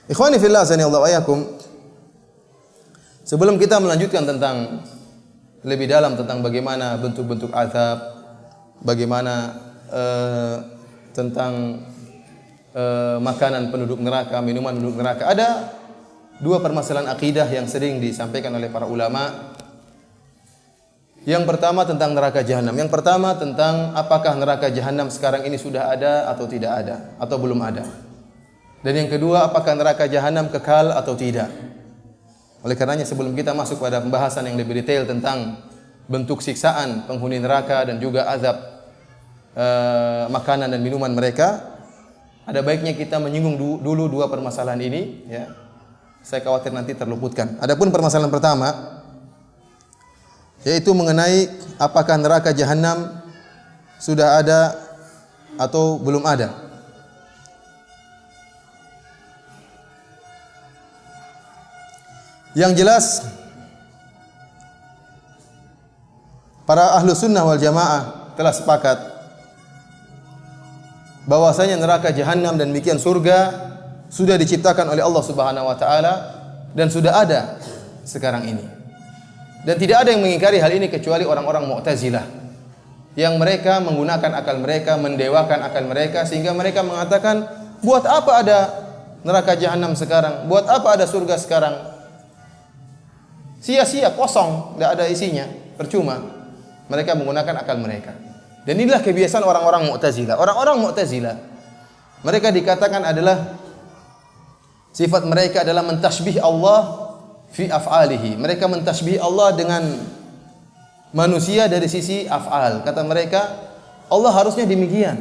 Ikhwani fillah, sanallahu ayakum. Sebelum kita melanjutkan tentang lebih dalam tentang bagaimana bentuk-bentuk azab, bagaimana tentang makanan penduduk neraka, minuman penduduk neraka, ada dua permasalahan akidah yang sering disampaikan oleh para ulama. Yang pertama tentang neraka jahanam. Yang pertama tentang apakah neraka jahanam sekarang ini sudah ada atau tidak ada, atau belum ada. Dan yang kedua, apakah neraka jahanam kekal atau tidak. Oleh karenanya sebelum kita masuk pada pembahasan yang lebih detail tentang bentuk siksaan penghuni neraka dan juga azab makanan dan minuman mereka, ada baiknya kita menyinggung dulu dua permasalahan ini, ya. Saya khawatir nanti terluputkan. Adapun permasalahan pertama, yaitu mengenai apakah neraka jahanam sudah ada atau belum ada. Yang jelas para ahlu sunnah wal jamaah telah sepakat bahwasanya neraka jahanam dan demikian surga sudah diciptakan oleh Allah Subhanahu wa taala dan sudah ada sekarang ini. Dan tidak ada yang mengingkari hal ini kecuali orang-orang Mu'tazilah yang mereka menggunakan akal mereka, mendewakan akal mereka sehingga mereka mengatakan, buat apa ada neraka jahanam sekarang? Buat apa ada surga sekarang? Sia-sia, kosong, tidak ada isinya, percuma. Mereka menggunakan akal mereka. Dan inilah kebiasaan orang-orang Mu'tazilah. Orang-orang Mu'tazilah, mereka dikatakan adalah sifat mereka adalah mentasbih Allah fi af'alihi. Mereka mentasbih Allah dengan manusia dari sisi af'al. Kata mereka, Allah harusnya demikian.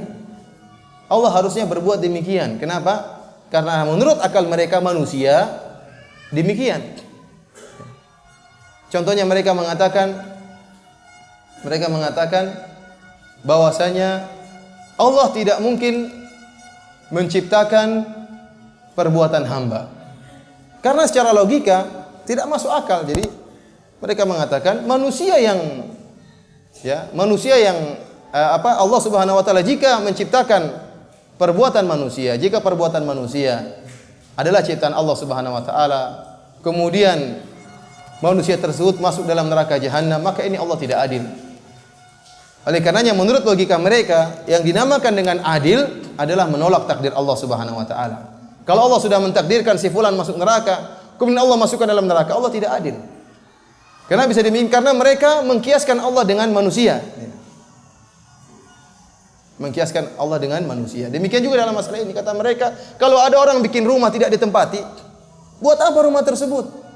Allah harusnya berbuat demikian. Kenapa? Karena menurut akal mereka manusia demikian. Contohnya mereka mengatakan bahwasanya Allah tidak mungkin menciptakan perbuatan hamba. Karena secara logika tidak masuk akal. Jadi mereka mengatakan manusia yang Allah Subhanahu wa taala jika menciptakan perbuatan manusia, jika perbuatan manusia adalah ciptaan Allah Subhanahu wa taala, kemudian manusia tersebut masuk dalam neraka jahanam, maka ini Allah tidak adil. Oleh karenanya menurut logika mereka yang dinamakan dengan adil adalah menolak takdir Allah Subhanahu wa taala. Kalau Allah sudah mentakdirkan si fulan masuk neraka, kemudian Allah masukkan dalam neraka, Allah tidak adil. Karena bisa demikian karena mereka mengkiaskan Allah dengan manusia. Mengkiaskan Allah dengan manusia. Demikian juga dalam masalah ini kata mereka, kalau ada orang bikin rumah tidak ditempati, buat apa rumah tersebut?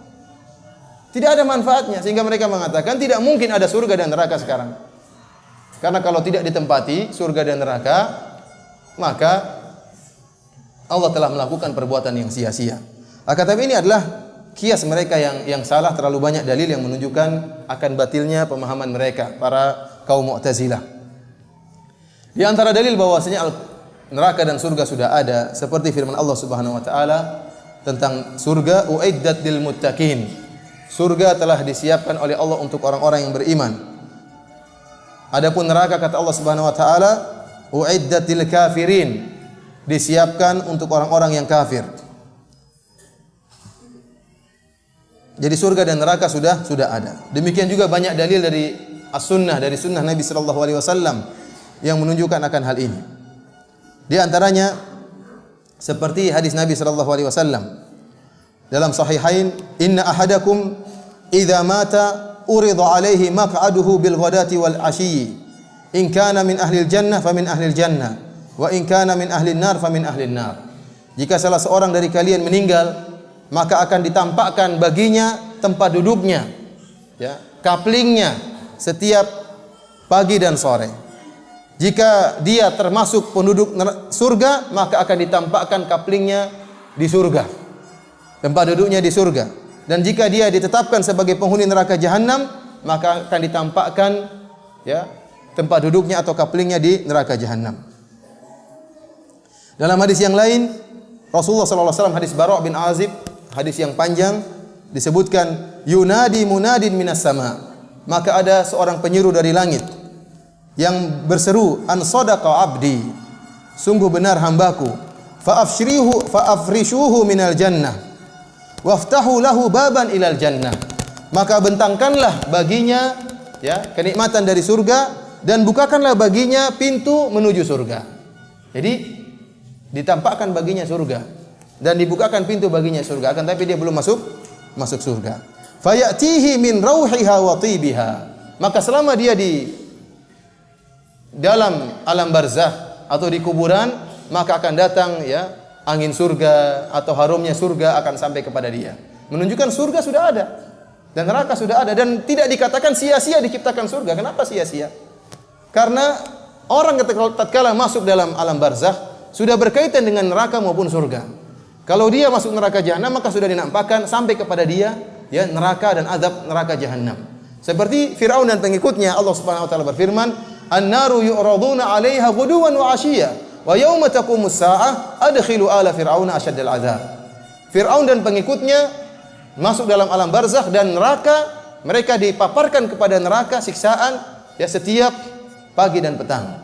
Tidak ada manfaatnya, sehingga mereka mengatakan tidak mungkin ada surga dan neraka sekarang. Karena kalau tidak ditempati surga dan neraka, maka Allah telah melakukan perbuatan yang sia-sia. Akan tetapi ini adalah kias mereka yang salah, terlalu banyak dalil yang menunjukkan akan batilnya pemahaman mereka, para kaum Mu'tazilah. Di antara dalil bahwasanya neraka dan surga sudah ada, seperti firman Allah Subhanahu wa taala tentang surga, uiddat lil muttaqin. Surga telah disiapkan oleh Allah untuk orang-orang yang beriman. Adapun neraka kata Allah Subhanahu wa taala, uiddat lil kafirin. Disiapkan untuk orang-orang yang kafir. Jadi surga dan neraka sudah ada. Demikian juga banyak dalil dari as-sunnah, dari sunnah Nabi sallallahu alaihi wasallam yang menunjukkan akan hal ini. Di antaranya seperti hadis Nabi sallallahu alaihi wasallam dalam sahihain, inna ahadakum idza mata urida alaihi maq'aduhu bil ghadati wal 'ashyi in kana min ahli jannah fa min ahli jannah wa in kana min ahli nar fa min ahli nar. Jika salah seorang dari kalian meninggal, maka akan ditampakkan baginya tempat duduknya, ya, kaplingnya setiap pagi dan sore. Jika dia termasuk penduduk surga, maka akan ditampakkan kaplingnya di surga, tempat duduknya di surga. Dan jika dia ditetapkan sebagai penghuni neraka jahanam, maka akan ditampakkan, ya, tempat duduknya atau kaplingnya di neraka jahanam. Dalam hadis yang lain, Rasulullah sallallahu alaihi wasallam, hadis Bara' bin Azib, hadis yang panjang, disebutkan yunadi munadin minas sama. Maka ada seorang penyeru dari langit yang berseru, an sadaqa abdi, sungguh benar hambaku, fa afrishuhu minal jannah waftahu lahu baban ilal jannah. Maka bentangkanlah baginya, ya, kenikmatan dari surga dan bukakanlah baginya pintu menuju surga. Jadi ditampakkan baginya surga dan dibukakan pintu baginya surga, akan tapi dia belum masuk surga. Fayatihi min rauhiha wa tibiha. Maka selama dia di dalam alam barzakh atau di kuburan, maka akan datang, ya, angin surga atau harumnya surga akan sampai kepada dia. Menunjukkan surga sudah ada dan neraka sudah ada, dan tidak dikatakan sia-sia diciptakan surga. Kenapa sia-sia? Karena orang tatkala masuk dalam alam barzakh sudah berkaitan dengan neraka maupun surga. Kalau dia masuk neraka jahanam, maka sudah dinampakkan sampai kepada dia, ya, neraka dan azab neraka jahanam. Seperti Firaun dan pengikutnya, Allah Subhanahu wa taala berfirman, "An-naru yu'raduna 'alaiha ghuduwan wa 'ashiyya, wa yauma taqumus saa'ah adkhilu ala fir'auna asyaddal 'adzab." Firaun dan pengikutnya masuk dalam alam barzakh dan neraka, mereka dipaparkan kepada neraka siksaan ya setiap pagi dan petang.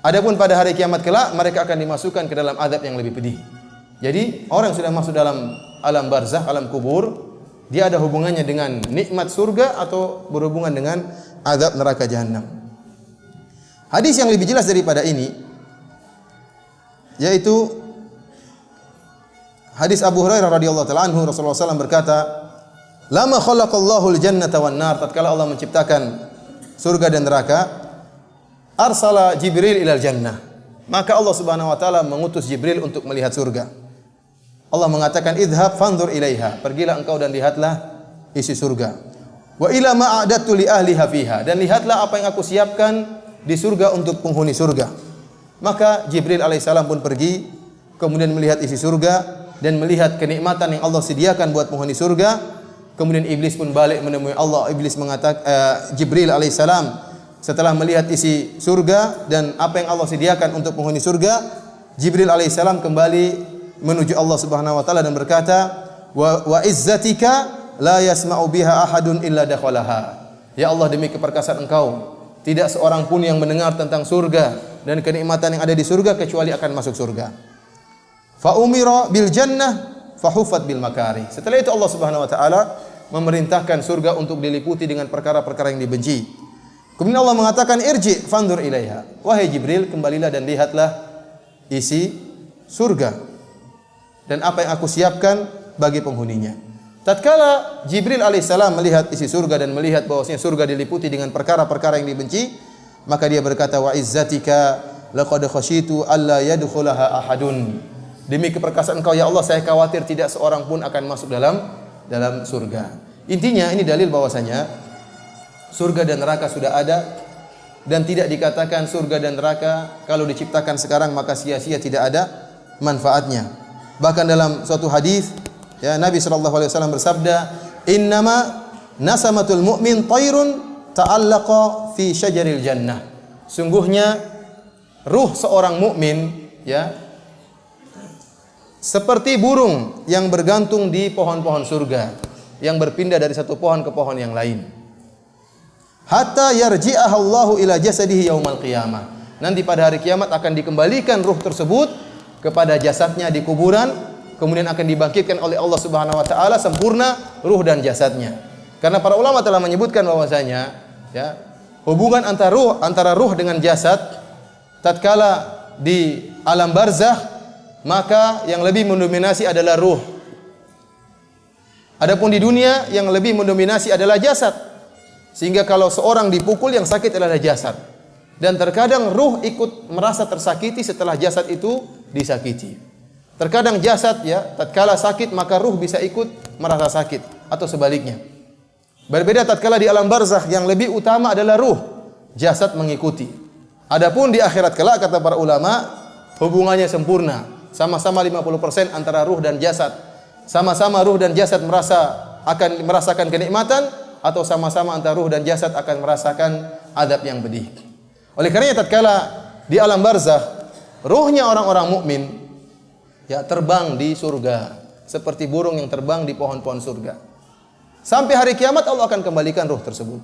Adapun pada hari kiamat kelak mereka akan dimasukkan ke dalam azab yang lebih pedih. Jadi orang yang sudah masuk dalam alam barzakh, alam kubur, dia ada hubungannya dengan nikmat surga atau berhubungan dengan azab neraka jahanam. Hadis yang lebih jelas daripada ini yaitu hadis Abu Hurairah radhiyallahu taala anhu, Rasulullah SAW berkata, "Lama khalaqallahu al-jannata wan nar." Tatkala Allah menciptakan surga dan neraka, arsala Jibril ilal jannah. Maka Allah Subhanahu wa taala mengutus Jibril untuk melihat surga. Allah mengatakan, "Idhhab fanzur ilaiha." Pergilah engkau dan lihatlah isi surga. "Wa ila ma a'dadtu li ahliha fiha." Dan lihatlah apa yang aku siapkan di surga untuk penghuni surga. Maka Jibril alaihissalam pun pergi, kemudian melihat isi surga dan melihat kenikmatan yang Allah sediakan buat penghuni surga. Kemudian iblis pun balik menemui Allah. Iblis mengatakan, Jibril alaihissalam setelah melihat isi surga dan apa yang Allah sediakan untuk penghuni surga, Jibril alaihissalam kembali menuju Allah Subhanahu wa taala dan berkata, wa izzatika la yasma'u biha ahadun illa dakhalaha. Ya Allah, demi keperkasaan Engkau, tidak seorang pun yang mendengar tentang surga dan kenikmatan yang ada di surga kecuali akan masuk surga. Fa umira bil jannah fa hufat bil makari. Setelah itu Allah Subhanahu wa taala memerintahkan surga untuk diliputi dengan perkara-perkara yang dibenci. Kemudian Allah mengatakan, irji fanzur ilaiha. Wahai Jibril, kembalilah dan lihatlah isi surga dan apa yang aku siapkan bagi penghuninya. Tatkala Jibril alaihissalam melihat isi surga dan melihat bahwasanya surga diliputi dengan perkara-perkara yang dibenci, maka dia berkata, wa izzatika laqad khasyitu alla yadkhulaha ahadun. Demi keperkasaan Engkau ya Allah, saya khawatir tidak seorang pun akan masuk dalam surga. Intinya ini dalil bahwasanya surga dan neraka sudah ada dan tidak dikatakan surga dan neraka kalau diciptakan sekarang maka sia-sia, tidak ada manfaatnya. Bahkan dalam suatu hadis ya, Nabi SAW bersabda, innama nasamatul mu'min tayrun ta'allaqa fi syajaril jannah. Sungguhnya ruh seorang mukmin ya seperti burung yang bergantung di pohon-pohon surga, yang berpindah dari satu pohon ke pohon yang lain. Hatta yarji'aha Allahu ila jasadihi yaumal qiyamah. Nanti pada hari kiamat akan dikembalikan ruh tersebut kepada jasadnya di kuburan, kemudian akan dibangkitkan oleh Allah Subhanahu wa taala sempurna ruh dan jasadnya. Karena para ulama telah menyebutkan bahwasanya ya, hubungan antara ruh dengan jasad tatkala di alam barzakh, maka yang lebih mendominasi adalah ruh. Adapun di dunia yang lebih mendominasi adalah jasad. Sehingga kalau seorang dipukul yang sakit adalah jasad. Dan terkadang ruh ikut merasa tersakiti setelah jasad itu disakiti. Terkadang jasad ya, tatkala sakit maka ruh bisa ikut merasa sakit atau sebaliknya. Berbeda tatkala di alam barzakh yang lebih utama adalah ruh, jasad mengikuti. Adapun di akhirat kelak kata para ulama hubungannya sempurna, sama-sama 50% antara ruh dan jasad. Sama-sama ruh dan jasad akan merasakan kenikmatan atau sama-sama antara ruh dan jasad akan merasakan adab yang pedih. Oleh karenanya tatkala di alam barzakh ruhnya orang-orang mukmin ya terbang di surga seperti burung yang terbang di pohon-pohon surga. Sampai hari kiamat Allah akan kembalikan ruh tersebut.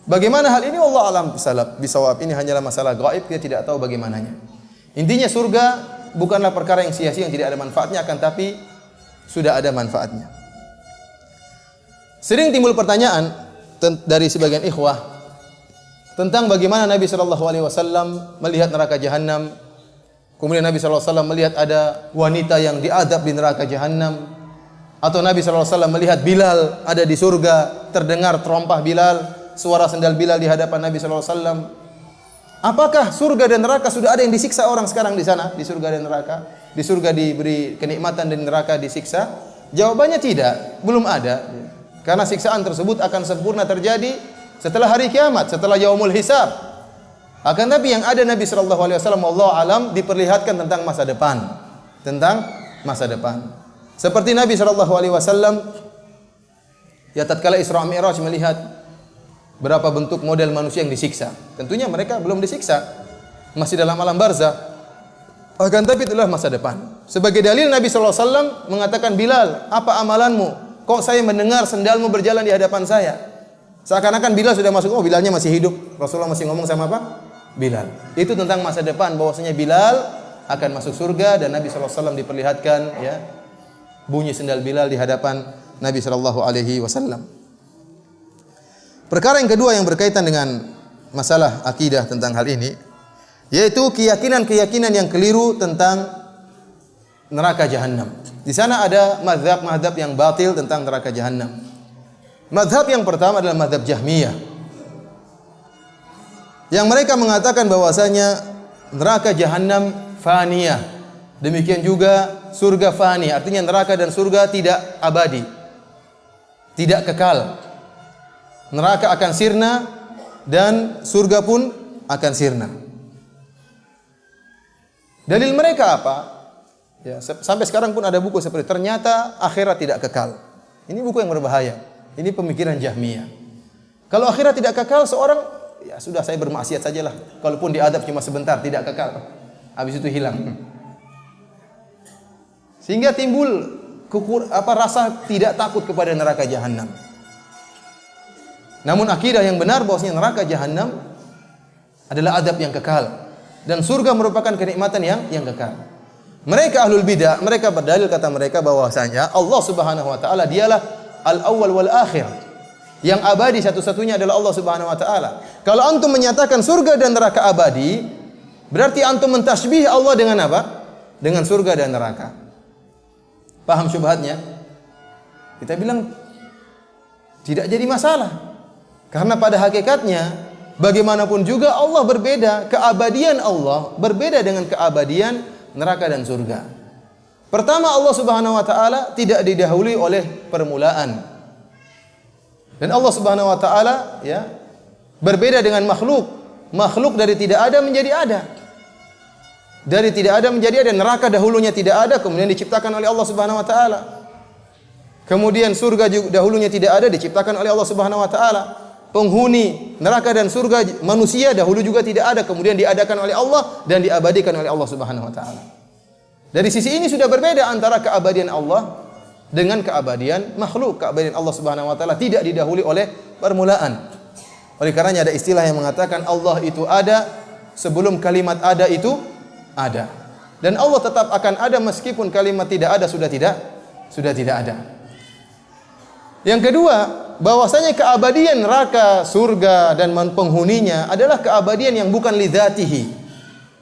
Bagaimana hal ini Allah alam bisawab. Ini hanyalah masalah gaib, kita tidak tahu bagaimananya. Intinya surga bukanlah perkara yang sia-sia yang tidak ada manfaatnya, akan tapi sudah ada manfaatnya. Sering timbul pertanyaan dari sebagian ikhwah tentang bagaimana Nabi SAW melihat neraka jahanam. Kemudian Nabi SAW melihat ada wanita yang diadab di neraka jahanam. Atau Nabi SAW melihat Bilal ada di surga, terdengar terompah Bilal, suara sendal Bilal di hadapan Nabi SAW. Apakah surga dan neraka sudah ada yang disiksa orang sekarang di sana, di surga dan neraka? Di surga diberi kenikmatan dan di neraka disiksa? Jawabannya tidak, belum ada. Karena siksaan tersebut akan sempurna terjadi setelah hari kiamat, setelah yaumul hisab. Akan tapi yang ada Nabi SAW wallahu alam diperlihatkan tentang masa depan, tentang masa depan. Seperti Nabi SAW ya tatkala Isra Mi'raj melihat berapa bentuk model manusia yang disiksa. Tentunya mereka belum disiksa, masih dalam alam barzakh. Akan tapi itulah masa depan. Sebagai dalil Nabi SAW mengatakan, Bilal, apa amalanmu? kok saya mendengar sendalmu berjalan di hadapan saya. Seakan-akan Bilal sudah masuk. Oh, Bilalnya masih hidup. Rasulullah masih ngomong sama apa? Bilal. Itu tentang masa depan, bahwasanya Bilal akan masuk surga, dan Nabi SAW diperlihatkan ya bunyi sendal Bilal di hadapan Nabi SAW. Perkara yang kedua yang berkaitan dengan masalah akidah tentang hal ini, yaitu keyakinan-keyakinan yang keliru tentang neraka jahanam. Di sana ada mazhab-mazhab yang batil tentang neraka jahanam. Mazhab yang pertama adalah mazhab Jahmiyah, yang mereka mengatakan bahwasanya neraka jahanam faniyah. Demikian juga surga fani, artinya neraka dan surga tidak abadi, tidak kekal. Neraka akan sirna dan surga pun akan sirna. Dalil mereka apa? Ya, sampai sekarang pun ada buku seperti ternyata akhirat tidak kekal. Ini buku yang berbahaya. Ini pemikiran Jahmiyah. Kalau akhirat tidak kekal, seorang ya sudah, saya bermaksiat sajalah. Kalaupun diadab cuma sebentar, tidak kekal. Habis itu hilang. Sehingga timbul rasa tidak takut kepada neraka jahanam. Namun akidah yang benar bahwasanya neraka jahanam adalah adab yang kekal dan surga merupakan kenikmatan yang kekal. Mereka ahlul bidah, mereka berdalil, kata mereka, bahwasanya Allah Subhanahu wa taala dialah al-awwal wal akhir. Yang abadi satu-satunya adalah Allah Subhanahu wa taala. Kalau antum menyatakan surga dan neraka abadi, berarti antum mentasbih Allah dengan apa? Dengan surga dan neraka. Paham syubhatnya? Kita bilang tidak jadi masalah. Karena pada hakikatnya bagaimanapun juga Allah berbeda, keabadian Allah berbeda dengan keabadian neraka dan surga. Pertama, Allah Subhanahu wa taala tidak didahului oleh permulaan. Dan Allah Subhanahu wa taala ya berbeda dengan makhluk. Makhluk dari tidak ada menjadi ada. Dari tidak ada menjadi ada. Neraka dahulunya tidak ada, kemudian diciptakan oleh Allah Subhanahu wa taala. Kemudian surga juga dahulunya tidak ada, diciptakan oleh Allah Subhanahu wa taala. Penghuni neraka dan surga manusia dahulu juga tidak ada, kemudian diadakan oleh Allah dan diabadikan oleh Allah Subhanahu wa taala. Dari sisi ini sudah berbeda antara keabadian Allah dengan keabadian makhluk. Keabadian Allah Subhanahu wa taala tidak didahului oleh permulaan. Oleh karenanya ada istilah yang mengatakan Allah itu ada sebelum kalimat ada itu ada. Dan Allah tetap akan ada meskipun kalimat tidak ada sudah tidak ada. Yang kedua, bahwasanya keabadian neraka, surga dan penghuninya adalah keabadian yang bukan lidzatihi,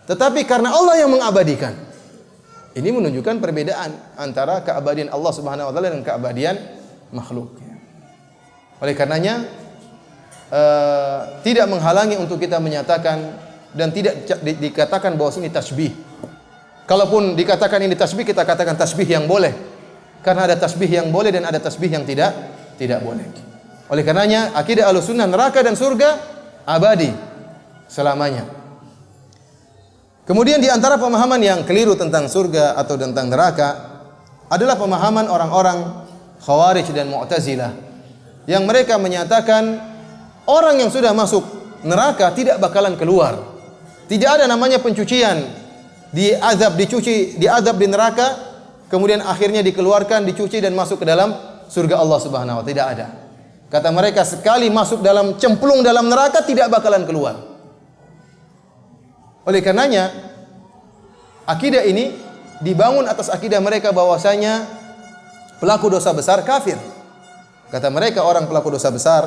tetapi karena Allah yang mengabadikan. Ini menunjukkan perbedaan antara keabadian Allah Subhanahu wa taala dan keabadian makhluk. Oleh karenanya tidak menghalangi untuk kita menyatakan dan tidak dikatakan bahwa ini tasbih. Kalaupun dikatakan ini tasbih, kita katakan tasbih yang boleh. Karena ada tasbih yang boleh dan ada tasbih yang tidak boleh. Oleh karenanya akidah Ahlussunnah neraka dan surga abadi selamanya. Kemudian di antara pemahaman yang keliru tentang surga atau tentang neraka adalah pemahaman orang-orang Khawarij dan Mu'tazilah, yang mereka menyatakan orang yang sudah masuk neraka tidak bakalan keluar. Tidak ada namanya pencucian, diazab di neraka, kemudian akhirnya dikeluarkan, dicuci dan masuk ke dalam surga Allah Subhanahu wa taala. Tidak ada. Kata mereka, sekali masuk dalam cemplung dalam neraka tidak bakalan keluar. Oleh karenanya akidah ini dibangun atas akidah mereka bahwasanya pelaku dosa besar kafir. Kata mereka, orang pelaku dosa besar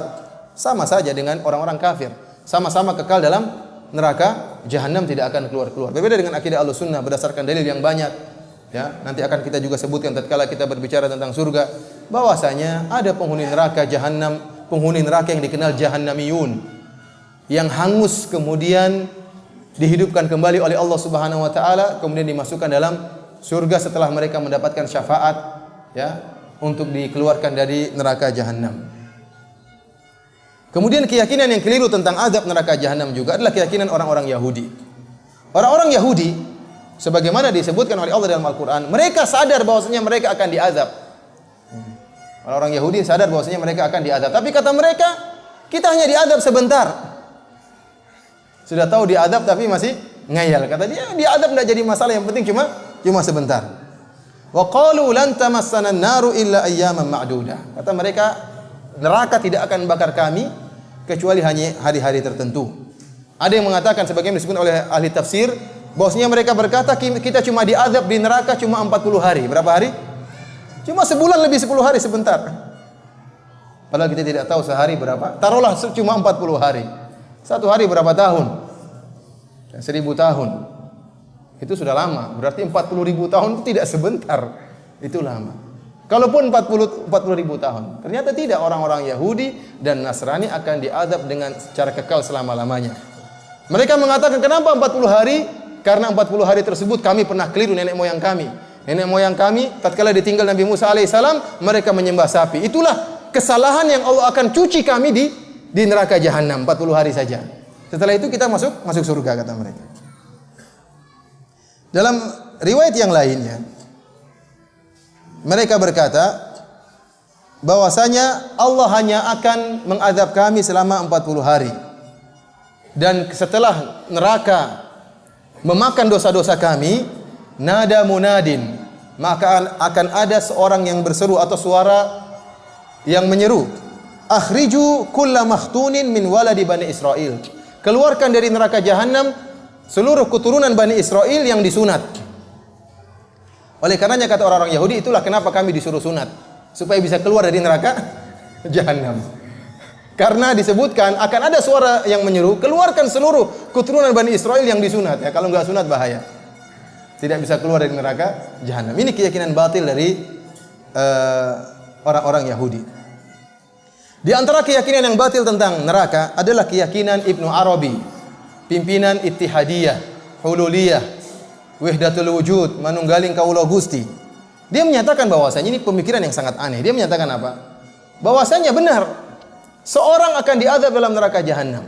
sama saja dengan orang-orang kafir, sama-sama kekal dalam neraka jahanam, tidak akan keluar-keluar. Berbeda dengan akidah Ahlussunnah berdasarkan dalil yang banyak. Ya, nanti akan kita juga sebutkan tatkala kita berbicara tentang surga, bahwasanya ada penghuni neraka jahanam, penghuni neraka yang dikenal jahannamiyun, yang hangus kemudian dihidupkan kembali oleh Allah Subhanahu wa taala, kemudian dimasukkan dalam surga setelah mereka mendapatkan syafaat ya untuk dikeluarkan dari neraka jahanam. Kemudian keyakinan yang keliru tentang azab neraka jahanam juga adalah keyakinan orang-orang Yahudi. Orang-orang Yahudi sebagaimana disebutkan oleh Allah dalam Al-Qur'an, mereka sadar bahwasanya mereka akan diazab. Orang-orang Yahudi sadar bahwasanya mereka akan diazab, tapi kata mereka, kita hanya diazab sebentar. Sudah tahu diadab tapi masih ngeyel. Kata dia, diadab tidak jadi masalah, yang penting cuma sebentar. Wa qalu lan tamassana an-naru illa ayyaman ma'dudah. Kata mereka, neraka tidak akan membakar kami kecuali hanya hari-hari tertentu. Ada yang mengatakan sebagaimana disebut oleh ahli tafsir, bahwasanya mereka berkata kita cuma diazab di neraka cuma 40 hari. Berapa hari? Cuma sebulan lebih 10 hari sebentar. Padahal kita tidak tahu sehari berapa. Taruhlah cuma 40 hari. Satu hari berapa tahun? 1000 tahun. Itu sudah lama. Berarti 40.000 tahun itu tidak sebentar. Itu lama. Kalaupun 40.000 tahun. Ternyata tidak, orang-orang Yahudi dan Nasrani akan diazab dengan secara kekal selama-lamanya. Mereka mengatakan kenapa 40 hari? Karena 40 hari tersebut kami pernah keliru nenek moyang kami. Nenek moyang kami tatkala ditinggal Nabi Musa alaihissalam, mereka menyembah sapi. Itulah kesalahan yang Allah akan cuci kami di neraka jahanam 40 hari saja. Setelah itu kita masuk surga, kata mereka. Dalam riwayat yang lainnya, mereka berkata bahwasanya Allah hanya akan mengazab kami selama 40 hari. Dan setelah neraka memakan dosa-dosa kami, nada munadin, maka akan ada seorang yang berseru atau suara yang menyeru, akhriju kulla makhtunin min waladi Bani Israel. Keluarkan dari neraka jahanam seluruh keturunan Bani Israel yang disunat. Oleh karenanya kata orang-orang Yahudi, itulah kenapa kami disuruh sunat, supaya bisa keluar dari neraka jahanam. Karena disebutkan akan ada suara yang menyeru, keluarkan seluruh keturunan Bani Israel yang disunat. Ya, kalau enggak sunat bahaya. Tidak bisa keluar dari neraka jahanam. Ini keyakinan batil dari orang-orang Yahudi. Di antara keyakinan yang batil tentang neraka adalah keyakinan Ibnu Arabi, pimpinan Ittihadiyah, Hululiyah, Wahdatul Wujud, manunggaling kaula Gusti. Dia menyatakan bahwasanya ini pemikiran yang sangat aneh. Dia menyatakan apa? Bahwasanya benar seorang akan diazab dalam neraka jahanam.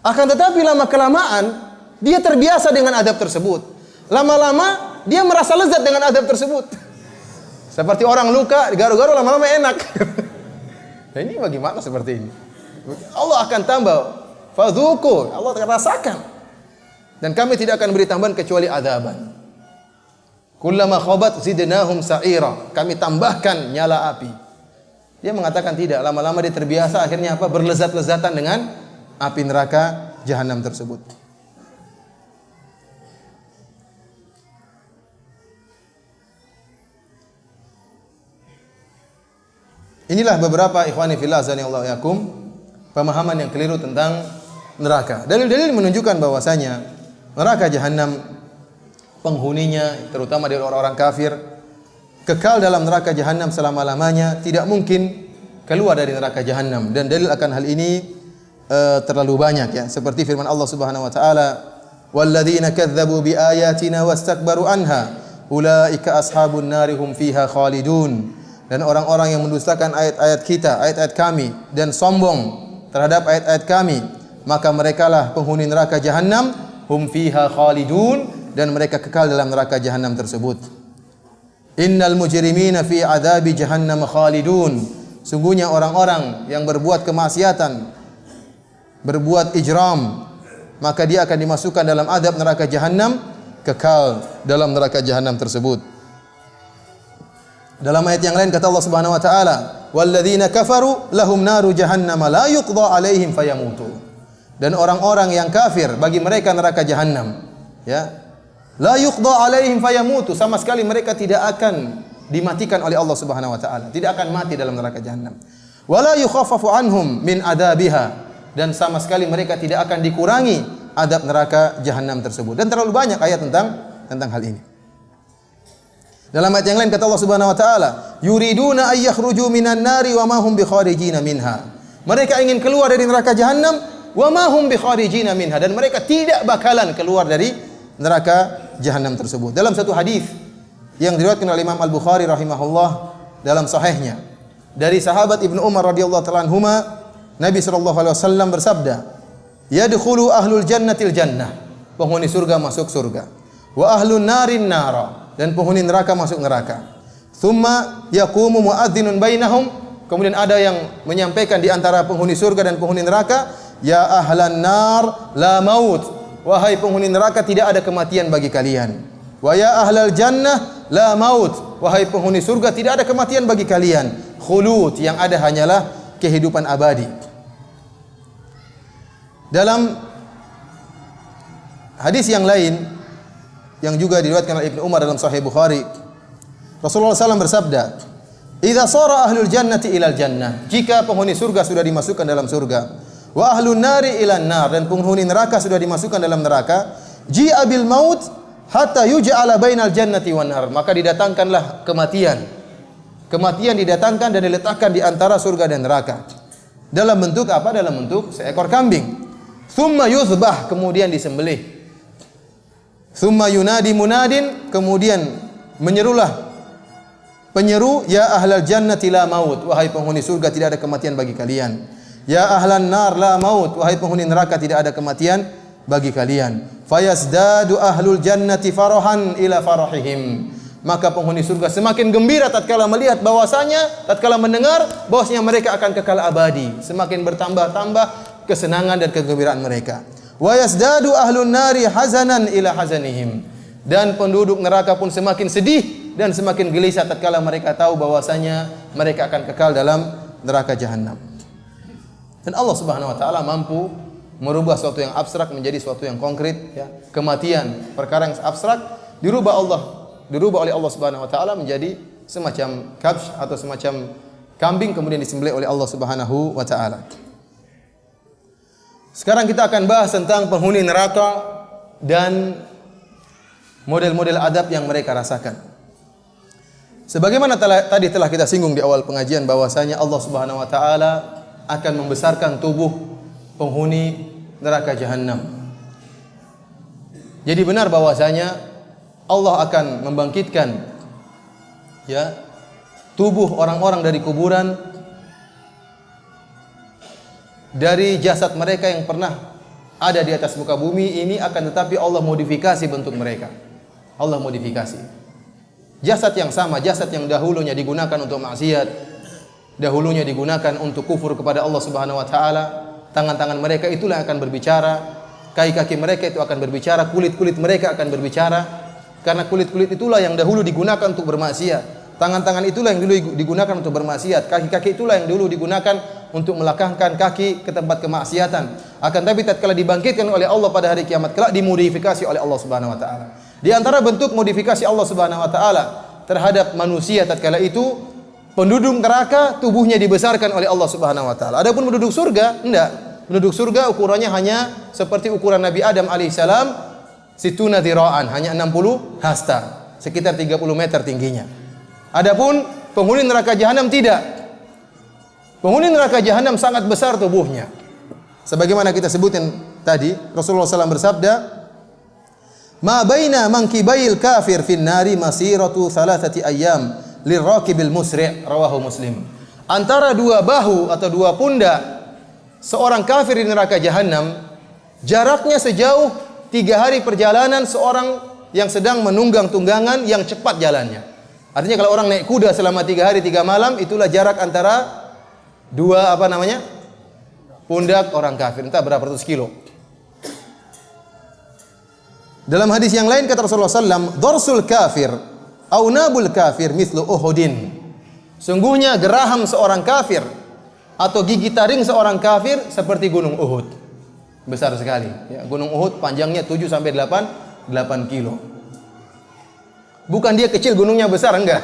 Akan tetapi lama kelamaan dia terbiasa dengan azab tersebut. Lama-lama dia merasa lezat dengan azab tersebut. Seperti orang luka, garu-garu lama-lama enak. Nah, ini bagaimana seperti ini? Allah akan tambah, fadzuku, Allah akan rasakan. Dan kami tidak akan beri tambahan kecuali azaban. Kullama khabat zidnahum sa'ira. Kami tambahkan nyala api. Dia mengatakan tidak, lama-lama dia terbiasa, akhirnya apa? Berlezat-lezatan dengan api neraka jahanam tersebut. Inilah beberapa ikhwani fillah azanillahu yakum, pemahaman yang keliru tentang neraka. Dalil-dalil menunjukkan bahwasanya neraka jahanam penghuninya terutama dari orang-orang kafir kekal dalam neraka jahanam selama-lamanya, tidak mungkin keluar dari neraka jahanam. Dan dalil akan hal ini terlalu banyak, ya. Seperti firman Allah Subhanahu wa taala, "Walladzina kadzdzabu biayatina wastakbaru anha ulaika ashabun nari hum fiha khalidun." Dan orang-orang yang mendustakan ayat-ayat kita, ayat-ayat kami, dan sombong terhadap ayat-ayat kami, maka merekalah penghuni neraka jahanam, hum fiha khalidun, dan mereka kekal dalam neraka jahanam tersebut. Innal mujrimina fi adzabi jahannam khalidun. Sungguhnya orang-orang yang berbuat kemaksiatan, berbuat ijram, maka dia akan dimasukkan dalam azab neraka jahanam, kekal dalam neraka jahanam tersebut. Dalam ayat yang lain kata Allah Subhanahu wa taala, "Walladzina kafaru lahum naru jahannam la yuqda 'alaihim fayamutu." Dan orang-orang yang kafir bagi mereka neraka jahanam, ya. La yuqda 'alaihim fayamutu, sama sekali mereka tidak akan dimatikan oleh Allah Subhanahu wa taala, tidak akan mati dalam neraka jahanam. Wala yukhaffafu anhum min adabiha, dan sama sekali mereka tidak akan dikurangi adab neraka jahanam tersebut. Dan terlalu banyak ayat tentang hal ini. Dalam ayat yang lain kata Allah Subhanahu wa taala, yuriduna ay yakhruju minan nari wa ma hum bikharijina minha. Mereka ingin keluar dari neraka jahanam, wa ma hum bikharijina minha, dan mereka tidak bakalan keluar dari neraka jahanam tersebut. Dalam satu hadis yang diriwayatkan oleh Imam Al-Bukhari rahimahullah dalam sahihnya dari sahabat Ibnu Umar radhiyallahu ta'ala anhuma, Nabi sallallahu alaihi wasallam bersabda, yadkhulu ahlul jannatil jannah, penghuni surga masuk surga, wa ahlun narin nara, dan penghuni neraka masuk neraka. Tsumma yaqumu muadzdzinun bainahum, kemudian ada yang menyampaikan di antara penghuni surga dan penghuni neraka, ya ahlan nar la maut, wahai penghuni neraka tidak ada kematian bagi kalian. Wa ya ahlal jannah la maut, wahai penghuni surga tidak ada kematian bagi kalian. Khulud, yang ada hanyalah kehidupan abadi. Dalam hadis yang lain yang juga diriwayatkan oleh Ibnu Umar dalam Sahih Bukhari, Rasulullah SAW bersabda, "Idza sara ahlul jannati ilal jannah." Jika penghuni surga sudah dimasukkan dalam surga, wa ahlun nari ilan nar, dan penghuni neraka sudah dimasukkan dalam neraka, ji'a bil maut hatta yuj'ala bainal jannati wan nar, maka didatangkanlah kematian. Kematian didatangkan dan diletakkan di antara surga dan neraka. Dalam bentuk apa? Dalam bentuk seekor kambing. Tsumma yuzbah, kemudian disembelih. Tsumma yunadi munadin, kemudian menyerulah penyeru, ya ahlal jannati la maut, wahai penghuni surga tidak ada kematian bagi kalian. Ya ahlan nar la maut, wahai penghuni neraka tidak ada kematian bagi kalian. Fayasdadu ahlul jannati farahan ila farahihim, maka penghuni surga semakin gembira tatkala melihat bahwasanya, tatkala mendengar bahwasanya mereka akan kekal abadi, semakin bertambah-tambah kesenangan dan kegembiraan mereka. Wa yasdadu ahlun nari hazanan ila hazanihim, dan penduduk neraka pun semakin sedih dan semakin gelisah tatkala mereka tahu bahwasanya mereka akan kekal dalam neraka jahanam. Dan Allah Subhanahu wa taala mampu merubah sesuatu yang abstrak menjadi sesuatu yang konkret, ya. Kematian, perkara yang abstrak dirubah oleh Allah Subhanahu wa taala menjadi semacam kabsh atau semacam kambing, kemudian disembelih oleh Allah Subhanahu wa taala. Sekarang kita akan bahas tentang penghuni neraka dan model-model adab yang mereka rasakan. Sebagaimana tadi telah kita singgung di awal pengajian bahwasanya Allah Subhanahu wa taala akan membesarkan tubuh penghuni neraka jahanam. Jadi benar bahwasanya Allah akan membangkitkan, ya, tubuh orang-orang dari kuburan, dari jasad mereka yang pernah ada di atas muka bumi ini, akan tetapi Allah modifikasi bentuk mereka. Allah modifikasi. Jasad yang sama, jasad yang dahulunya digunakan untuk maksiat, dahulunya digunakan untuk kufur kepada Allah Subhanahu wa taala, tangan-tangan mereka itulah yang akan berbicara, kaki-kaki mereka itu akan berbicara, kulit-kulit mereka akan berbicara, karena kulit-kulit itulah yang dahulu digunakan untuk bermaksiat, tangan-tangan itulah yang dulu digunakan untuk bermaksiat, kaki-kaki itulah yang dulu digunakan untuk melangkahkan kaki ke tempat kemaksiatan. Akan tapi tatkala dibangkitkan oleh Allah pada hari kiamat kelak, dimodifikasi oleh Allah Subhanahu wa taala. Di antara bentuk modifikasi Allah Subhanahu wa taala terhadap manusia tatkala itu, penduduk neraka tubuhnya dibesarkan oleh Allah Subhanahu wa taala. Adapun penduduk surga enggak. Penduduk surga ukurannya hanya seperti ukuran Nabi Adam alaihissalam, situna dzira'an, hanya 60 hasta, sekitar 30 meter tingginya. Adapun penghuni neraka jahanam tidak. Penghuni neraka jahanam sangat besar tubuhnya. Sebagaimana kita sebutin tadi, Rasulullah SAW bersabda, "Ma baina mankibail kafir fin nari masiratu thalathati ayyam liraqibil musri'," rawahu Muslim. Antara dua bahu atau dua pundak seorang kafir di neraka jahanam jaraknya sejauh 3 hari perjalanan seorang yang sedang menunggang tunggangan yang cepat jalannya. Artinya kalau orang naik kuda selama 3 hari 3 malam, itulah jarak antara dua pundak orang kafir, entah berapa ratus kilo. Dalam hadis yang lain kata Rasulullah SAW, "Darsul kafir au nabul kafir mithlu Uhudin." Sungguhnya geraham seorang kafir atau gigi taring seorang kafir seperti gunung Uhud. Besar sekali. Ya, gunung Uhud panjangnya 7 sampai 8 kilo. Bukan dia kecil gunungnya besar, enggak.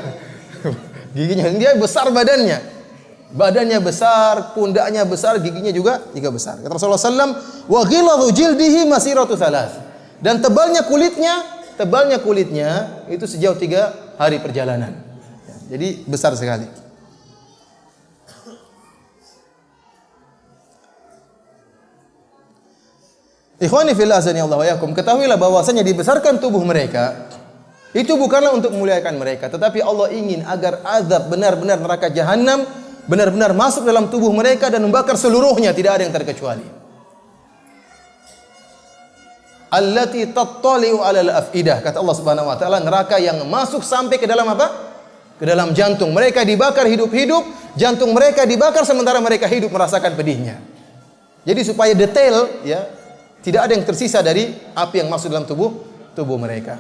Giginya dia besar badannya. Badannya besar, pundaknya besar, giginya juga besar. Kata Rasulullah SAW, "Wa ghiladhu jildihi masiratu thalath." Dan tebalnya kulitnya itu sejauh 3 hari perjalanan. Jadi besar sekali. Ikhwani fillah azani Allah wa yakum, ketahuilah bahwasanya dibesarkan tubuh mereka itu bukanlah untuk memuliakan mereka, tetapi Allah ingin agar azab benar-benar neraka jahanam benar-benar masuk dalam tubuh mereka dan membakar seluruhnya, tidak ada yang terkecuali. Allati tattali'u 'alal afidah, kata Allah Subhanahu wa taala, neraka yang masuk sampai ke dalam apa? Ke dalam jantung. Mereka dibakar hidup-hidup, jantung mereka dibakar sementara mereka hidup merasakan pedihnya. Jadi supaya detail, ya, tidak ada yang tersisa dari api yang masuk dalam tubuh mereka.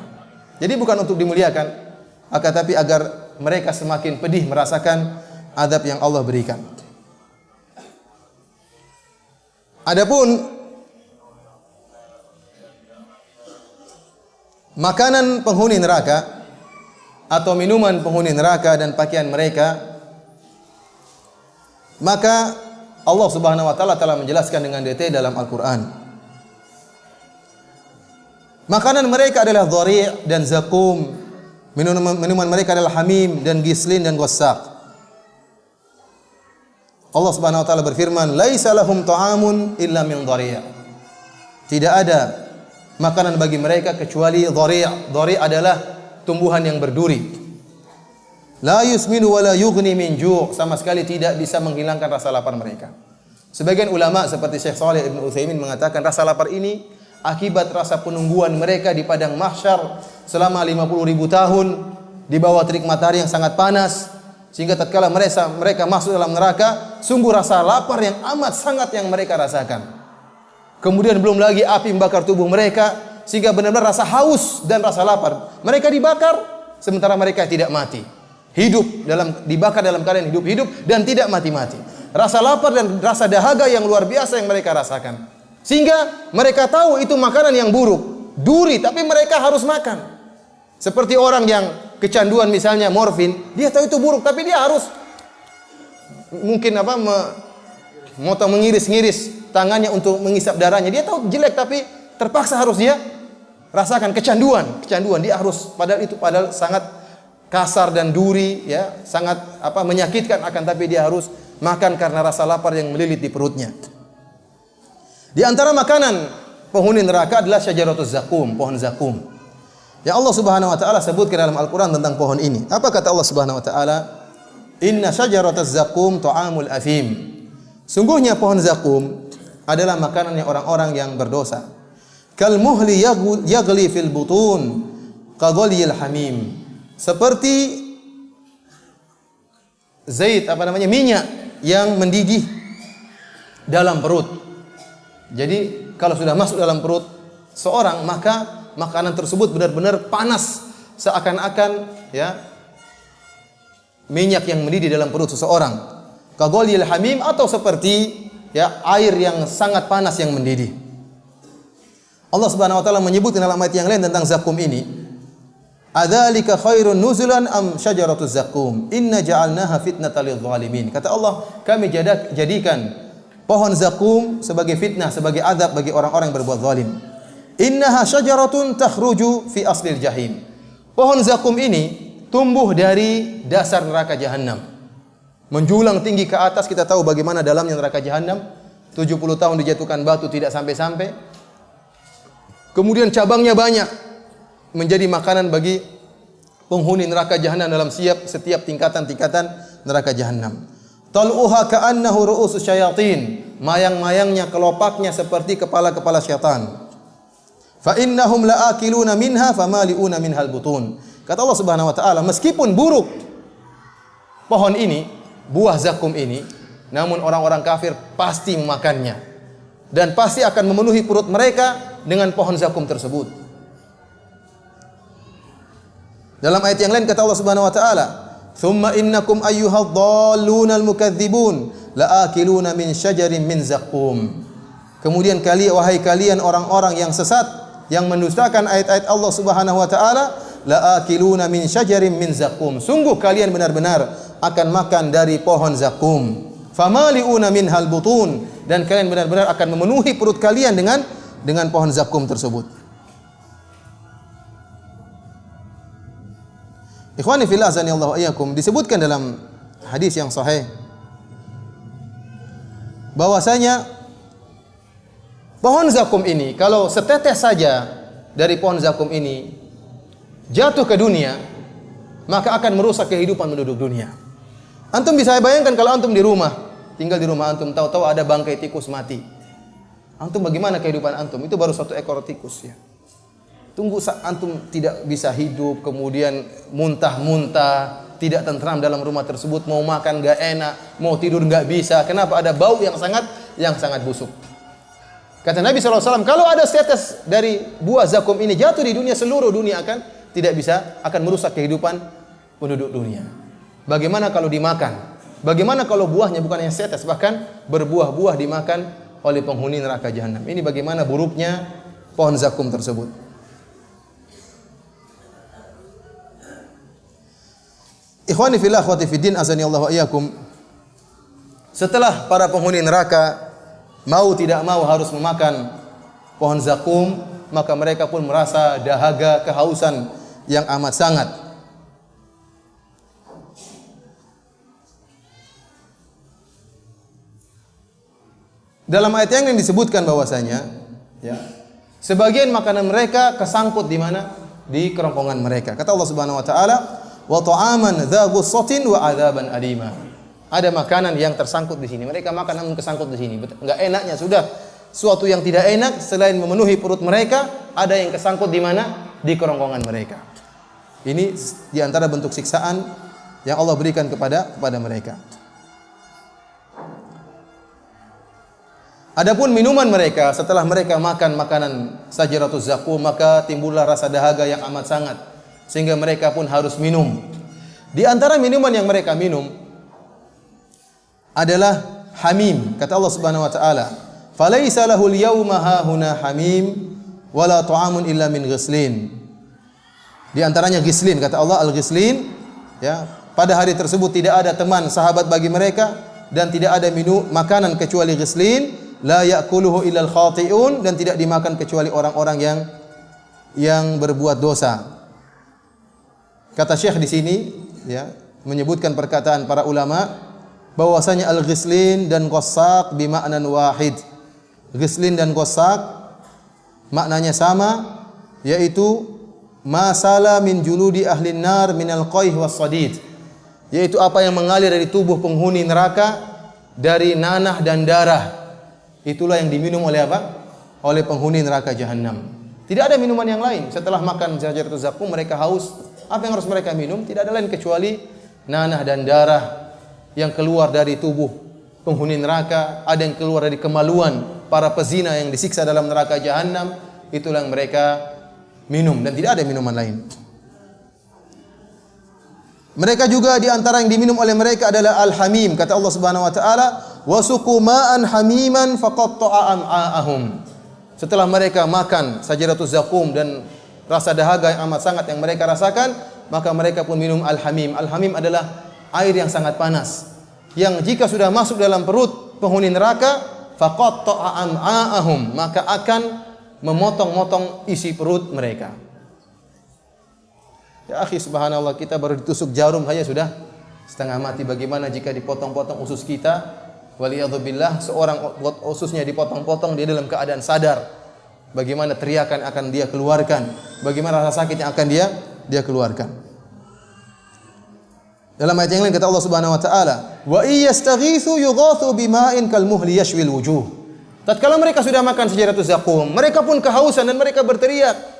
Jadi bukan untuk dimuliakan, akan tapi agar mereka semakin pedih merasakan azab yang Allah berikan. Adapun makanan penghuni neraka atau minuman penghuni neraka dan pakaian mereka, maka Allah Subhanahu wa taala telah menjelaskan dengan detail dalam Al-Qur'an. Makanan mereka adalah dhari' dan zakum. Minuman mereka adalah hamim dan gislin dan ghassaq. Allah Subhanahu wa taala berfirman, "Laisa lahum ta'amun illa min dhari'." Tidak ada makanan bagi mereka kecuali dhari'. Dhari' adalah tumbuhan yang berduri. La yusminu wa la yughni min ju', sama sekali tidak bisa menghilangkan rasa lapar mereka. Sebagian ulama seperti Syekh Shalih Ibn Utsaimin mengatakan rasa lapar ini akibat rasa penungguan mereka di padang mahsyar selama 50.000 tahun di bawah terik matahari yang sangat panas, sehingga tatkala mereka masuk dalam neraka, sungguh rasa lapar yang amat sangat yang mereka rasakan. Kemudian belum lagi api membakar tubuh mereka, sehingga benar-benar rasa haus dan rasa lapar. Mereka dibakar sementara mereka tidak mati. Dibakar dalam keadaan hidup dan tidak mati-mati. Rasa lapar dan rasa dahaga yang luar biasa yang mereka rasakan. Sehingga mereka tahu itu makanan yang buruk, duri, tapi mereka harus makan. Seperti orang yang kecanduan misalnya morfin, dia tahu itu buruk, tapi dia harus mungkin mengiris-ngiris tangannya untuk mengisap darahnya. Dia tahu jelek, tapi terpaksa harus dia rasakan kecanduan. Dia harus, padahal sangat kasar dan duri, ya, sangat menyakitkan, akan tapi dia harus makan karena rasa lapar yang melilit di perutnya. Di antara makanan penghuni neraka adalah syajaratuz zakum, pohon zakum. Ya Allah Subhanahu wa taala sebutkan dalam Al-Qur'an tentang pohon ini. Apa kata Allah Subhanahu wa taala? Inna syajaratuz zakum ta'amul athim. Sungguhnya pohon zakum adalah makanannya orang-orang yang berdosa. Kal muhli yaghli fil butun qadhiyil hamim. Seperti minyak yang mendidih dalam perut. Jadi kalau sudah masuk dalam perut seorang, maka makanan tersebut benar-benar panas, seakan-akan ya minyak yang mendidih dalam perut seseorang. Kagolil hamim, atau seperti ya air yang sangat panas yang mendidih. Allah Subhanahu wa taala menyebut dalam ayat yang lain tentang zakum ini. Adzalika khairun nuzulan am syajaratuz zakum inna ja'alnaha fitnatan lidh dhalimin. Kata Allah, kami jadikan pohon zakum sebagai fitnah, sebagai azab bagi orang-orang yang berbuat zalim. Innaha syajaratun takhruju fi aslil jahim. Pohon zakum ini tumbuh dari dasar neraka jahanam. Menjulang tinggi ke atas, kita tahu bagaimana dalamnya neraka jahanam. 70 tahun dijatuhkan batu tidak sampai-sampai. Kemudian cabangnya banyak, menjadi makanan bagi penghuni neraka jahanam dalam setiap tingkatan-tingkatan neraka jahanam. Tal'uha ka'annahu ru'usus syayatin. Mayang-mayangnya, kelopaknya seperti kepala-kepala syaitan. Fa innahum la'akiluna minha famali'una minhal butun. Kata Allah Subhanahu wa taala, meskipun buruk pohon ini, buah zakum ini, namun orang-orang kafir pasti memakannya dan pasti akan memenuhi perut mereka dengan pohon zakum tersebut. Dalam ayat yang lain kata Allah Subhanahu wa taala, "Tsumma innakum ayyuhadh-dhallunal mukadzibun la'akiluna min syajarin min zakum." Kemudian wahai kalian orang-orang yang sesat yang mendustakan ayat-ayat Allah Subhanahu wa taala, la'akiluna min syajarin min zakum. Sungguh kalian benar-benar akan makan dari pohon zakum. Famali'una minhal butun, dan kalian benar-benar akan memenuhi perut kalian dengan pohon zakum tersebut. Ikhwani fillah azanillahu wa iyyakum, disebutkan dalam hadis yang sahih bahwasanya pohon zakum ini, kalau setetes saja dari pohon zakum ini jatuh ke dunia, maka akan merusak kehidupan penduduk dunia. Antum bisa bayangkan kalau antum di rumah, tinggal di rumah antum, tahu-tahu ada bangkai tikus mati. Antum bagaimana kehidupan antum? Itu baru satu ekor tikus ya. Tunggu antum tidak bisa hidup, kemudian muntah-muntah, tidak tentram dalam rumah tersebut, mau makan enggak enak, mau tidur enggak bisa. Kenapa? Ada bau yang sangat busuk. Kata Nabi SAW, kalau ada setetes dari buah zakum ini jatuh di dunia, seluruh dunia akan tidak bisa, akan merusak kehidupan penduduk dunia. Bagaimana kalau dimakan? Bagaimana kalau buahnya bukan yang setes, bahkan berbuah-buah dimakan oleh penghuni neraka jahanam? Ini bagaimana buruknya pohon zakum tersebut. Ikhwani fillah, akhwati fiddin, azani Allah wa iyyakum. Setelah para penghuni neraka mau tidak mau harus memakan pohon zakum, maka mereka pun merasa dahaga, kehausan yang amat sangat. Dalam ayat yang lain disebutkan bahwasanya, ya, sebagian makanan mereka kesangkut di mana? Di kerongkongan mereka. Kata Allah Subhanahu wa taala, "Wa ta'aman dza ghussatin wa 'adzaban alima." Ada makanan yang tersangkut di sini. Mereka makan namun kesangkut di sini. Enggak enaknya sudah suatu yang tidak enak selain memenuhi perut mereka, ada yang kesangkut di mana? Di kerongkongan mereka. Ini di antara bentuk siksaan yang Allah berikan kepada mereka. Adapun minuman mereka, setelah mereka makan makanan sajaratuz zakum, maka timbullah rasa dahaga yang amat sangat, sehingga mereka pun harus minum. Di antara minuman yang mereka minum adalah hamim. Kata Allah Subhanahu wa taala, "Falaisa lahul yauma hahuna hamim wala ta'amun illa min ghislin." Di antaranya ghislin, kata Allah, al-ghislin, ya, pada hari tersebut tidak ada teman sahabat bagi mereka dan tidak ada makanan kecuali ghislin. La ya'kuluhu illal khati'un, dan tidak dimakan kecuali orang-orang yang berbuat dosa. Kata Syekh di sini, ya, menyebutkan perkataan para ulama bahwasanya al-ghislin dan qassaq bima'nan wahid. Ghislin dan qassaq maknanya sama, yaitu masala min juludi ahlin nar minal qayh was sadid, yaitu apa yang mengalir dari tubuh penghuni neraka dari nanah dan darah. Itulah yang diminum oleh apa? Oleh penghuni neraka jahanam. Tidak ada minuman yang lain. Setelah makan sajaratuz zakum mereka haus. Apa yang harus mereka minum? Tidak ada lain kecuali nanah dan darah yang keluar dari tubuh penghuni neraka. Ada yang keluar dari kemaluan para pezina yang disiksa dalam neraka jahanam. Itulah yang mereka minum, dan tidak ada minuman lain. Mereka juga di antara yang diminum oleh mereka adalah al-hamim. Kata Allah Subhanahu wa taala, "Wasuqu ma'an hamiman faqatta'a am'a'ahum." Setelah mereka makan sajaratuz zakum dan rasa dahaga yang amat sangat yang mereka rasakan, maka mereka pun minum al-hamim. Al-hamim adalah air yang sangat panas, yang jika sudah masuk dalam perut penghuni neraka, faqatta'a am'a'ahum, maka akan memotong-motong isi perut mereka. Ya akhi, subhanallah, kita baru ditusuk jarum saja sudah setengah mati. Bagaimana jika dipotong-potong usus kita? Waliyadzubillah, seorang ususnya dipotong-potong, dia dalam keadaan sadar. Bagaimana teriakan akan dia keluarkan? Bagaimana rasa sakit yang akan dia keluarkan? Dalam ayat yang lain kata Allah Subhanahu wa taala, "Wa iyastaghitsu yughatsu bima'in kalmuhli yashwil wujuh." Tatkala mereka sudah makan sajaratuz zakum, mereka pun kehausan dan mereka berteriak.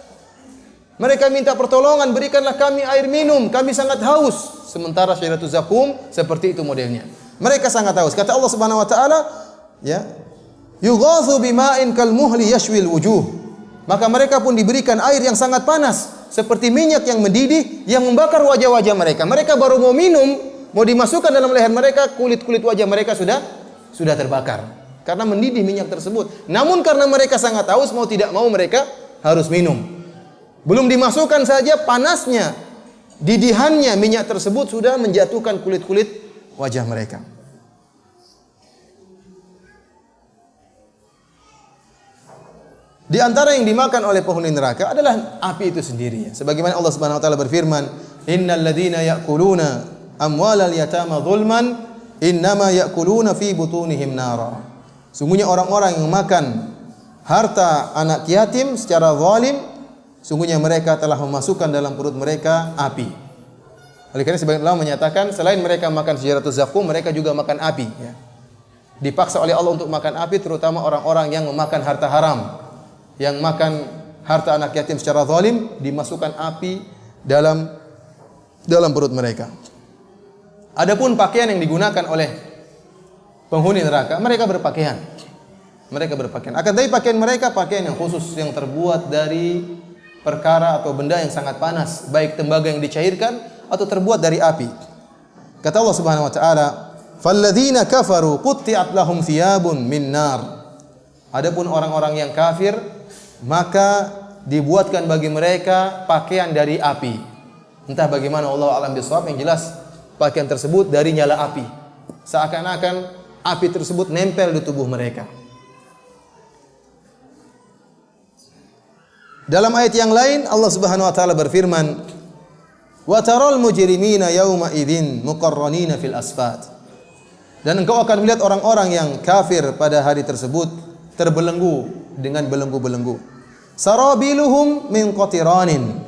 Mereka minta pertolongan, berikanlah kami air minum, kami sangat haus. Sementara sajaratuz zakum seperti itu modelnya. Mereka sangat haus. Kata Allah Subhanahu wa taala, ya, yughatsu bima'in kalmuhli yashwil wujuh. Maka mereka pun diberikan air yang sangat panas, seperti minyak yang mendidih yang membakar wajah-wajah mereka. Mereka baru mau minum, mau dimasukkan dalam leher mereka, kulit-kulit wajah mereka sudah terbakar karena mendidih minyak tersebut. Namun karena mereka sangat haus, mau tidak mau mereka harus minum. Belum dimasukkan saja, panasnya, didihannya minyak tersebut sudah menjatuhkan kulit-kulit wajah mereka. Di antara yang dimakan oleh penghuni neraka adalah api itu sendiri. Sebagaimana Allah Subhanahu wa taala berfirman, "Innal ladzina ya'kuluna amwalal yatama dzulman, innama ya'kuluna fi butunihim nara." Sungguhnya orang-orang yang makan harta anak yatim secara zalim, sungguhnya mereka telah memasukkan dalam perut mereka api. Oleh karena sebagian ulama menyatakan selain mereka makan sajaratuz zakum, mereka juga makan api. Ya. Dipaksa oleh Allah untuk makan api, terutama orang-orang yang memakan harta haram, yang makan harta anak yatim secara zalim, dimasukkan api dalam perut mereka. Adapun pakaian yang digunakan oleh penghuni neraka, mereka berpakaian. Akan tapi pakaian mereka pakaian yang khusus yang terbuat dari perkara atau benda yang sangat panas, baik tembaga yang dicairkan atau terbuat dari api. Kata Allah Subhanahu wa taala, "Falladzina kafaru qutti'at lahum thiyabun min nar." Adapun orang-orang yang kafir, maka dibuatkan bagi mereka pakaian dari api. Entah bagaimana, Allah a'lam bishawab, yang jelas pakaian tersebut dari nyala api. Seakan-akan api tersebut nempel di tubuh mereka. Dalam ayat yang lain Allah Subhanahu wa taala berfirman, "Wa taral mujrimina yauma idzin muqarranina fil asfat." Dan engkau akan melihat orang-orang yang kafir pada hari tersebut terbelenggu dengan belenggu-belenggu. Sarabiluhum min qatiranin.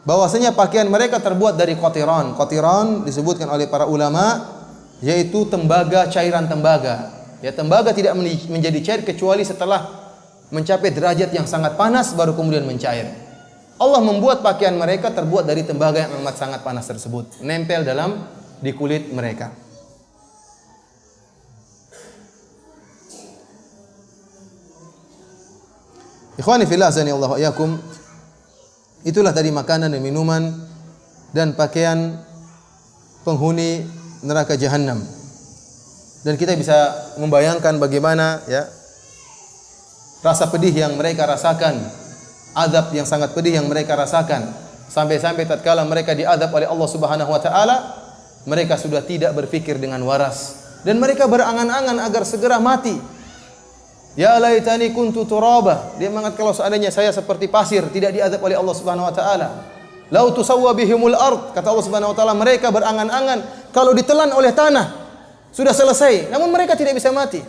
Bahwasanya pakaian mereka terbuat dari qatiran. Qatiran disebutkan oleh para ulama yaitu tembaga, cairan tembaga. Ya, tembaga tidak menjadi cair kecuali setelah mencapai derajat yang sangat panas baru kemudian mencair. Allah membuat pakaian mereka terbuat dari tembaga yang amat sangat panas tersebut, nempel di kulit mereka. Ikhwani fillah azani Allah wa iyyakum. Itulah tadi makanan dan minuman dan pakaian penghuni neraka jahanam. Dan kita bisa membayangkan bagaimana ya rasa pedih yang mereka rasakan, azab yang sangat pedih yang mereka rasakan, sampai-sampai tatkala mereka diazab oleh Allah Subhanahu wa taala, mereka sudah tidak berpikir dengan waras dan mereka berangan-angan agar segera mati. Ya laitani kuntu turaba. Dia mengatakan, kalau seandainya saya seperti pasir, tidak diazab oleh Allah Subhanahu wa taala. Lau tusawwa bihimul ard. Kata Allah Subhanahu wa taala, mereka berangan-angan kalau ditelan oleh tanah sudah selesai, namun mereka tidak bisa mati.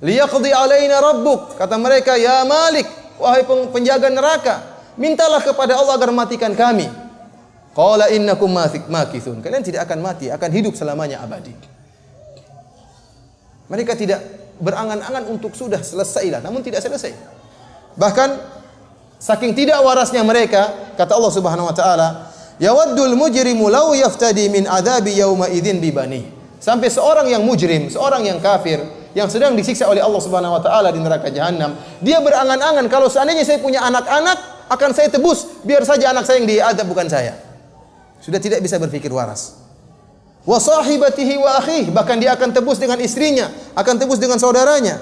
Liyaqdi alaina rabbuk, kata mereka, ya Malik, wahai penjaga neraka, mintalah kepada Allah agar matikan kami. Qala innakum makithun, kalian tidak akan mati, akan hidup selamanya abadi. Mereka tidak berangan-angan untuk sudah selesailah, namun tidak selesai. Bahkan saking tidak warasnya mereka, kata Allah Subhanahu wa taala, yawaddul mujrimu law yaftadi min adzabi yauma idzin bi bani. Sampai seorang yang mujrim, seorang yang kafir yang sedang disiksa oleh Allah Subhanahu wa taala di neraka jahanam, dia berangan-angan kalau seandainya saya punya anak-anak akan saya tebus, biar saja anak saya yang diazab bukan saya. Sudah tidak bisa berpikir waras. Wa sahibatihi wa akhihi, bahkan dia akan tebus dengan istrinya, akan tebus dengan saudaranya.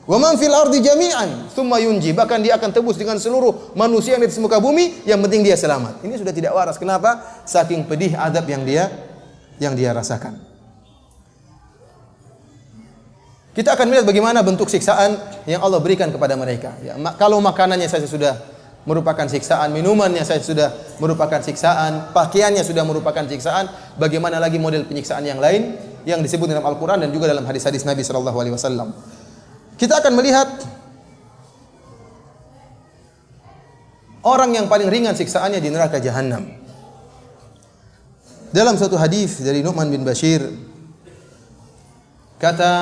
Wa man fil ardi jami'an tsumma yunji, bahkan dia akan tebus dengan seluruh manusia yang di muka bumi, yang penting dia selamat. Ini sudah tidak waras. Kenapa? Saking pedih azab yang dia rasakan. Kita akan melihat bagaimana bentuk siksaan yang Allah berikan kepada mereka. Ya, kalau makanannya saja sudah merupakan siksaan, minumannya saja sudah merupakan siksaan, pakaiannya sudah merupakan siksaan, bagaimana lagi model penyiksaan yang lain yang disebut dalam Al-Quran dan juga dalam hadis-hadis Nabi SAW. Kita akan melihat orang yang paling ringan siksaannya di neraka jahanam. Dalam suatu hadis dari Nu'man bin Bashir, kata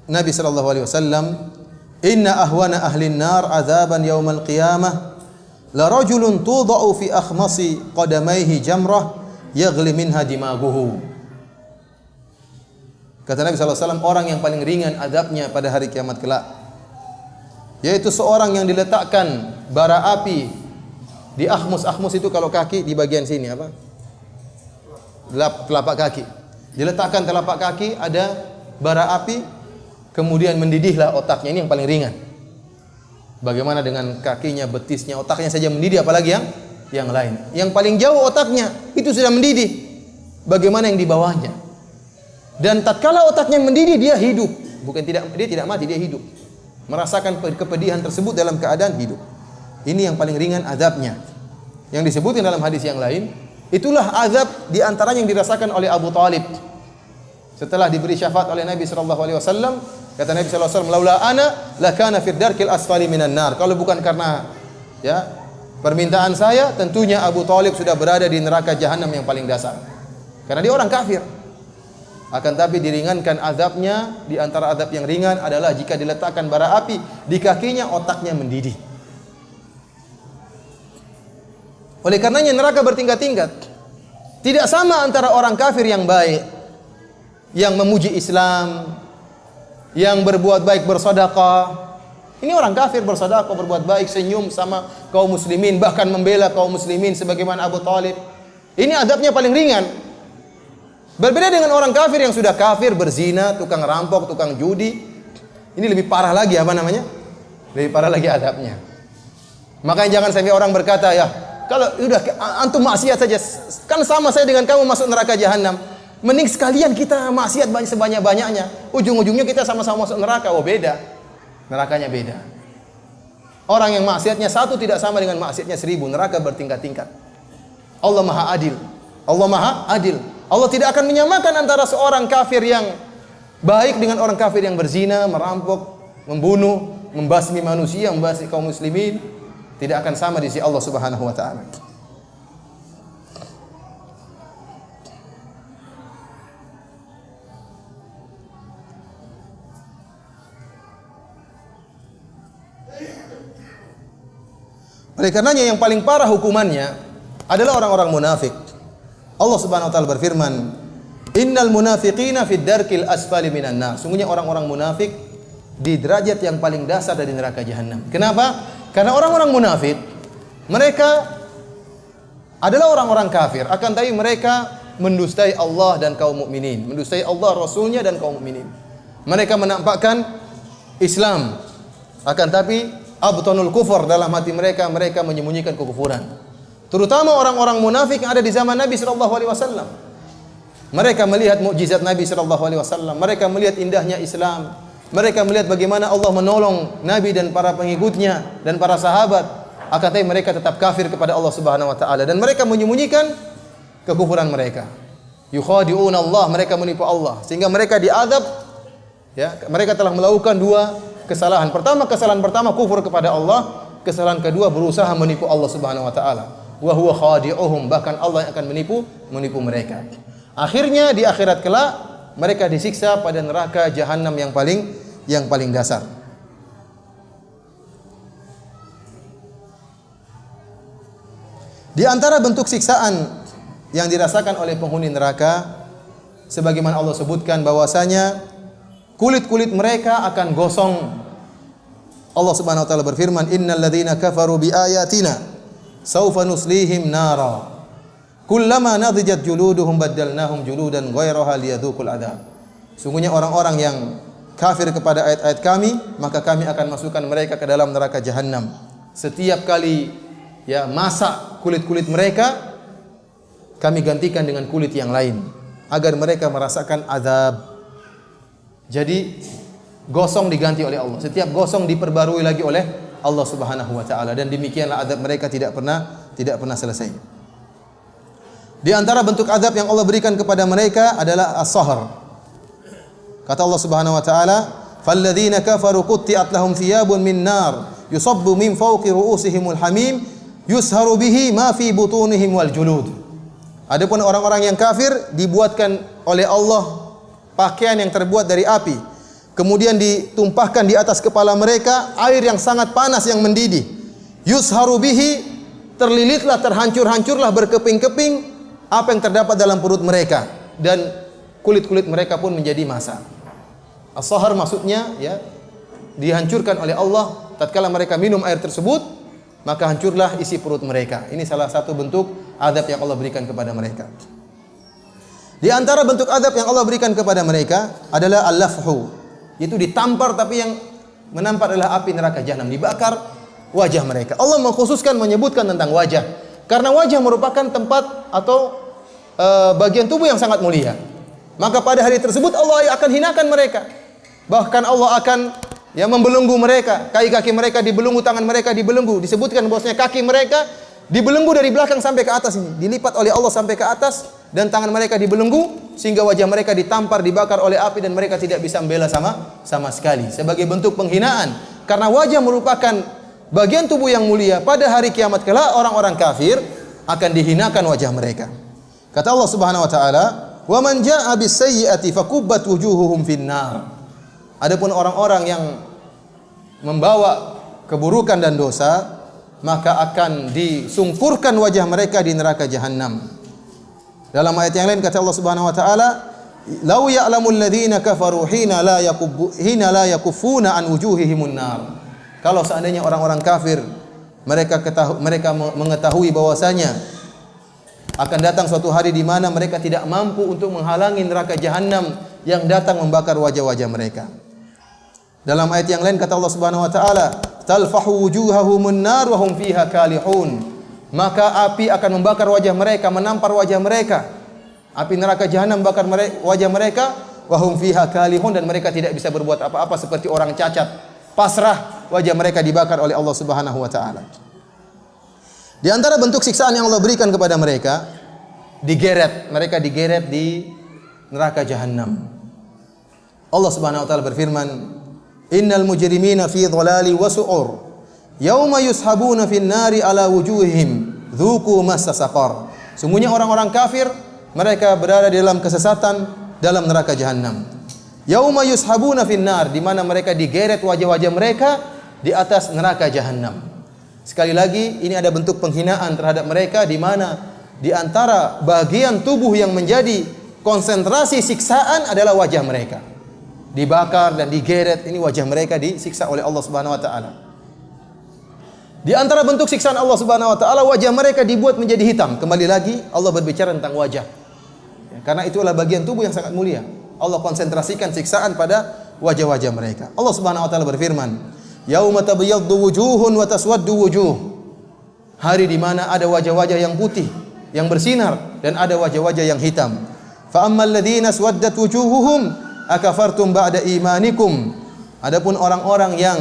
Nabi SAW, inna ahwana ahlin nar azaban yawmal qiyamah la rajulun tuda'u fi akhmasi qadamaihi jamrah yaghli minha dimaguhu. Kata Nabi SAW, orang yang paling ringan azabnya pada hari kiamat kelak, yaitu seorang yang diletakkan bara api di akhmus. Akhmus itu kalau kaki di bagian sini apa? Telapak kaki. Diletakkan telapak kaki ada bara api, kemudian mendidihlah otaknya. Ini yang paling ringan. Bagaimana dengan kakinya, betisnya, otaknya saja mendidih, apalagi yang lain. Yang paling jauh otaknya itu sudah mendidih. Bagaimana yang di bawahnya? Dan tatkala otaknya mendidih, dia hidup. Dia tidak mati, dia hidup. Merasakan kepedihan tersebut dalam keadaan hidup. Ini yang paling ringan azabnya. Yang disebutkan dalam hadis yang lain, itulah azab di antaranya yang dirasakan oleh Abu Talib. Setelah diberi syafaat oleh Nabi SAW, kata Nabi SAW, laula ana lakana fid darkil asfali minan nar. Kalau bukan karena permintaan saya, tentunya Abu Talib sudah berada di neraka jahanam yang paling dasar. Karena dia orang kafir. Akan tapi diringankan azabnya. Di antara azab yang ringan adalah jika diletakkan bara api di kakinya, otaknya mendidih. Oleh karenanya neraka bertingkat-tingkat. Tidak sama antara orang kafir yang baik, yang memuji Islam, yang berbuat baik, bersedekah, Ini orang kafir bersedekah, berbuat baik, senyum sama kaum muslimin, bahkan membela kaum muslimin sebagaimana Abu Thalib. Ini adabnya paling ringan. Berbeda dengan orang kafir yang sudah kafir, berzina, tukang rampok, tukang judi. Ini lebih parah lagi apa namanya? Lebih parah lagi adabnya. Makanya jangan sampai orang berkata, ya kalau udah antum maksiat saja, kan sama saya dengan kamu masuk neraka jahanam. Mending sekalian kita maksiat sebanyak-banyaknya. Ujung-ujungnya kita sama-sama masuk neraka. Oh beda. Nerakanya beda. Orang yang maksiatnya satu tidak sama dengan maksiatnya 1000. Neraka bertingkat-tingkat. Allah Maha Adil. Allah Maha Adil. Allah tidak akan menyamakan antara seorang kafir yang baik dengan orang kafir yang berzina, merampok, membunuh, membasmi manusia, membasmi kaum muslimin. Tidak akan sama di sisi Allah Subhanahu wa taala. Oleh karenanya yang paling parah hukumannya adalah orang-orang munafik. Allah Subhanahu wa taala berfirman, "Innal munafiqina fid darkil asfali minan nar." Sungguhnya orang-orang munafik di derajat yang paling dasar dari neraka jahanam. Kenapa? Karena orang-orang munafik mereka adalah orang-orang kafir, akan tapi mereka mendustai Allah dan kaum mukminin, mendustai Allah, Rasulnya dan kaum mukminin. Mereka menampakkan Islam, akan tapi abtanul kufur, dalam hati mereka, mereka menyembunyikan kekufuran. Terutama orang-orang munafik yang ada di zaman Nabi sallallahu alaihi wasallam. Mereka melihat mukjizat Nabi sallallahu alaihi wasallam, mereka melihat indahnya Islam, mereka melihat bagaimana Allah menolong Nabi dan para pengikutnya dan para sahabat. Akan tetapi mereka tetap kafir kepada Allah Subhanahu wa taala dan mereka menyembunyikan kekufuran mereka. Yukhadi'una Allah, mereka menipu Allah sehingga mereka diazab. Ya, mereka telah melakukan dua kesalahan. Kesalahan pertama kufur kepada Allah, kesalahan kedua berusaha menipu Allah Subhanahu wa taala. Wa huwa khadi'uhum, bahkan Allah yang akan menipu mereka. Akhirnya di akhirat kelak mereka disiksa pada neraka jahanam yang paling dasar. Di antara bentuk siksaan yang dirasakan oleh penghuni neraka sebagaimana Allah sebutkan bahwasanya kulit-kulit mereka akan gosong. Allah Subhanahu wa taala berfirman, "Innal ladzina kafaru biayatina saufa nuslihim nara. Kullama nadijat juluduhum baddalnahum juludan ghairaha liyadzuqul adzab." Sungguhnya orang-orang yang kafir kepada ayat-ayat kami, maka kami akan masukkan mereka ke dalam neraka jahanam. Setiap kali masak kulit-kulit mereka, kami gantikan dengan kulit yang lain agar mereka merasakan azab. Jadi gosong diganti oleh Allah. Setiap gosong diperbarui lagi oleh Allah Subhanahu wa taala dan demikianlah azab mereka tidak pernah selesai. Di antara bentuk azab yang Allah berikan kepada mereka adalah as-sahr. Kata Allah Subhanahu wa taala, "Falladzina kafaru qutti'at lahum thiyabun min nar yusabbu min fawqi ru'usihimul hamim yusharu bihi ma fi butunihim wal julud." Adapun orang-orang yang kafir dibuatkan oleh Allah pakaian yang terbuat dari api, kemudian ditumpahkan di atas kepala mereka air yang sangat panas yang mendidih. Yusharu bihi, terlilitlah, terhancur-hancurlah berkeping-keping apa yang terdapat dalam perut mereka dan kulit-kulit mereka pun menjadi massa. As-sahar maksudnya dihancurkan oleh Allah tatkala mereka minum air tersebut, maka hancurlah isi perut mereka. Ini salah satu bentuk azab yang Allah berikan kepada mereka. Di antara bentuk azab yang Allah berikan kepada mereka adalah al-lafhu, yaitu ditampar tapi yang menampar adalah api neraka jahanam, dibakar wajah mereka. Allah mengkhususkan menyebutkan tentang wajah karena wajah merupakan tempat atau bagian tubuh yang sangat mulia. Maka pada hari tersebut Allah akan hinakan mereka. Bahkan Allah akan membelenggu mereka, kaki-kaki mereka dibelenggu, tangan mereka dibelenggu. Disebutkan bahwasanya kaki mereka dibelenggu dari belakang sampai ke atas ini, dilipat oleh Allah sampai ke atas, dan tangan mereka dibelenggu sehingga wajah mereka ditampar, dibakar oleh api dan mereka tidak bisa membela sama sekali sebagai bentuk penghinaan. Karena wajah merupakan bagian tubuh yang mulia. Pada hari kiamat kelak orang-orang kafir akan dihinakan wajah mereka. Kata Allah Subhanahu wa taala, "Wa man jaa'a bis-sayyi'ati fakubbat wujuhuhum fin-nar." Adapun orang-orang yang membawa keburukan dan dosa, maka akan disungkurkan wajah mereka di neraka jahanam. Dalam ayat yang lain kata Allah Subhanahu wa taala, "Lau ya'lamul ladzina kafaru hina la yakuffuna an wujuhihimun nar." Kalau seandainya orang-orang kafir mereka mengetahui bahwasanya akan datang suatu hari di mana mereka tidak mampu untuk menghalangi neraka jahanam yang datang membakar wajah-wajah mereka. Dalam ayat yang lain kata Allah Subhanahu wa taala, "Talfahu wujuhahumun nar wa hum fiha kalihun." Maka api akan membakar wajah mereka, menampar wajah mereka. Api neraka jahanam membakar wajah mereka, wa hum fiha kalihun, dan mereka tidak bisa berbuat apa-apa seperti orang cacat. Pasrah, wajah mereka dibakar oleh Allah Subhanahu wa taala. Di antara bentuk siksaan yang Allah berikan kepada mereka, mereka digeret di neraka jahanam. Allah Subhanahu wa taala berfirman, "Innal mujrimina fi dhalali wa su'ur, yauma yushabuna fin nari ala wujuhihim, dzuqu massa saqar." Sungguhnya orang-orang kafir mereka berada di dalam kesesatan dalam neraka jahanam. Yauma yushabuna fin nar, di mana mereka digeret wajah-wajah mereka di atas neraka jahanam. Sekali lagi, ini ada bentuk penghinaan terhadap mereka, di mana di antara bagian tubuh yang menjadi konsentrasi siksaan adalah wajah mereka. Dibakar dan digeret, ini wajah mereka disiksa oleh Allah Subhanahu wa taala. Di antara bentuk siksaan Allah Subhanahu wa taala, wajah mereka dibuat menjadi hitam. Kembali lagi Allah berbicara tentang wajah. Karena itu adalah bagian tubuh yang sangat mulia. Allah konsentrasikan siksaan pada wajah-wajah mereka. Allah Subhanahu wa taala berfirman, "Yauma tabyaddu wujuhun wa taswaddu wujuh." Hari di mana ada wajah-wajah yang putih, yang bersinar, dan ada wajah-wajah yang hitam. Fa ammal ladzina aswaddat wujuhuhum akafartum ba'da imanikum. Adapun orang-orang yang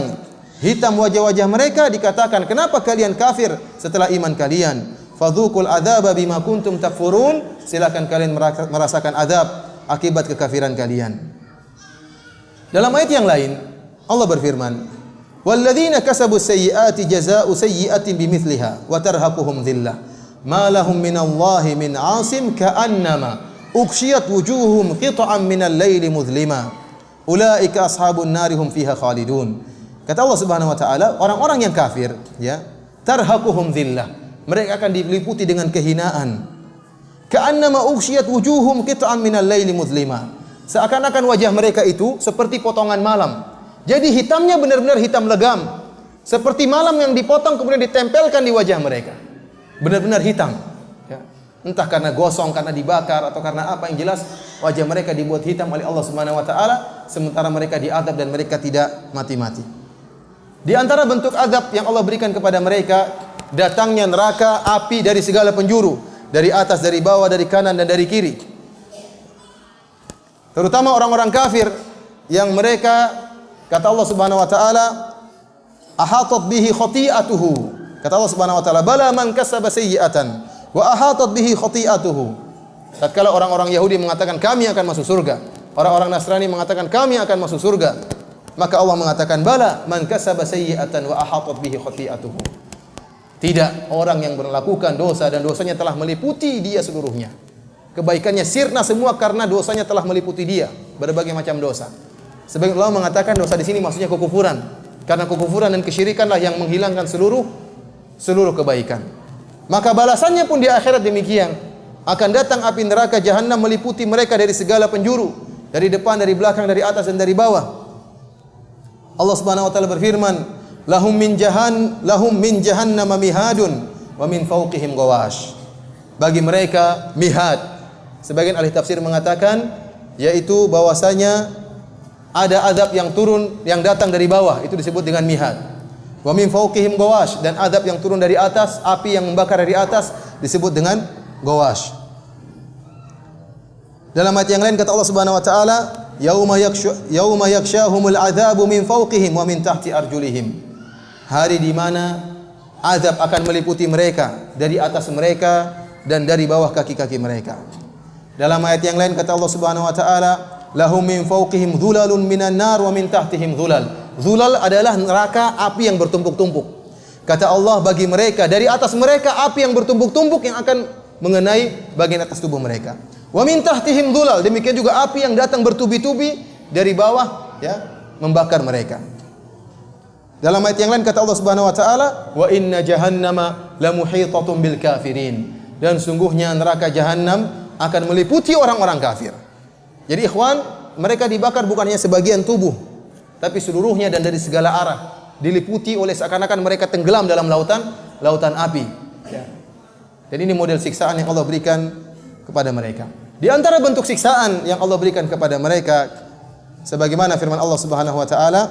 hitam wajah-wajah mereka dikatakan, "Kenapa kalian kafir setelah iman kalian?" Fadzuqul adzaba bima kuntum takfurun. Silakan kalian merasakan azab akibat kekafiran kalian. Dalam ayat yang lain Allah berfirman, "Walladzina kasabus sayyi'ati jazaa'u sayyi'atin bimithliha wa tarhaquhum dhillah ma lahum minallahi min 'asim ka'annama ughshiyat wujuhum qit'an minal laili mudhlima ulaika ashabun nari hum fiha khalidun." Kata Allah Subhanahu wa taala, orang-orang yang kafir, ya, tarhaquhum dhillah, mereka akan diliputi dengan kehinaan. Ka'annama ughshiyat wujuhum qit'an minal laili mudhlima, seakan-akan wajah mereka itu seperti potongan malam. Jadi hitamnya benar-benar hitam legam, seperti malam yang dipotong kemudian ditempelkan di wajah mereka. Benar-benar hitam, ya. Entah karena gosong, karena dibakar, atau karena apa, yang jelas wajah mereka dibuat hitam oleh Allah Subhanahu wa taala, sementara mereka diazab dan mereka tidak mati-mati. Di antara bentuk azab yang Allah berikan kepada mereka, datangnya neraka api dari segala penjuru, dari atas, dari bawah, dari kanan dan dari kiri. Terutama orang-orang kafir yang mereka, kata Allah Subhanahu wa taala, ahatat bihi khati'atuhu. Kata Allah Subhanahu wa taala, "Bala man kasaba sayyi'atan wa ahatat bihi khati'atuhu." Tatkala orang-orang Yahudi mengatakan kami akan masuk surga, orang-orang Nasrani mengatakan kami akan masuk surga, maka Allah mengatakan, "Bala man kasaba sayyi'atan wa ahatat bihi khati'atuhu." Tidak, orang yang melakukan dosa dan dosanya telah meliputi dia seluruhnya. Kebaikannya sirna semua karena dosanya telah meliputi dia, berbagai macam dosa. Sebagian ulama mengatakan dosa di sini maksudnya kekufuran, karena kekufuran dan kesyirikanlah yang menghilangkan seluruh kebaikan. Maka balasannya pun di akhirat demikian. Akan datang api neraka jahanam meliputi mereka dari segala penjuru, dari depan, dari belakang, dari atas dan dari bawah. Allah Subhanahu wa taala berfirman, lahum min jahannam mihadun wa min fawqihim ghawash. Bagi mereka mihad. Sebagian ahli tafsir mengatakan yaitu bahwasanya ada azab yang turun, yang datang dari bawah, itu disebut dengan mihad. Wa min fawqihim ghawash, dan azab yang turun dari atas, api yang membakar dari atas, disebut dengan ghawash. Dalam ayat yang lain kata Allah Subhanahu wa taala, yauma yakshahumul adzabu min fawqihim wa min tahti arjulihim. Hari di mana azab akan meliputi mereka, dari atas mereka dan dari bawah kaki-kaki mereka. Dalam ayat yang lain kata Allah Subhanahu wa taala, lahum min fawqihim dhulalun minan nar wa min tahtihim dhulal. Dhulal adalah neraka, api yang bertumpuk-tumpuk. Kata Allah, bagi mereka, dari atas mereka api yang bertumpuk-tumpuk yang akan mengenai bagian atas tubuh mereka. Wa min tahtihim dhulal, demikian juga api yang datang bertubi-tubi dari bawah, ya, membakar mereka. Dalam ayat yang lain kata Allah Subhanahu wa taala, wa inna jahannama lamuhitatun bil kafirin, dan sungguhnya neraka jahanam akan meliputi orang-orang kafir. Jadi ikhwan, mereka dibakar bukan hanya sebagian tubuh, tapi seluruhnya dan dari segala arah. diliputi oleh seakan-akan mereka tenggelam dalam lautan api. Ya. Dan ini model siksaan yang Allah berikan kepada mereka. Di antara bentuk siksaan yang Allah berikan kepada mereka, sebagaimana firman Allah Subhanahu wa taala,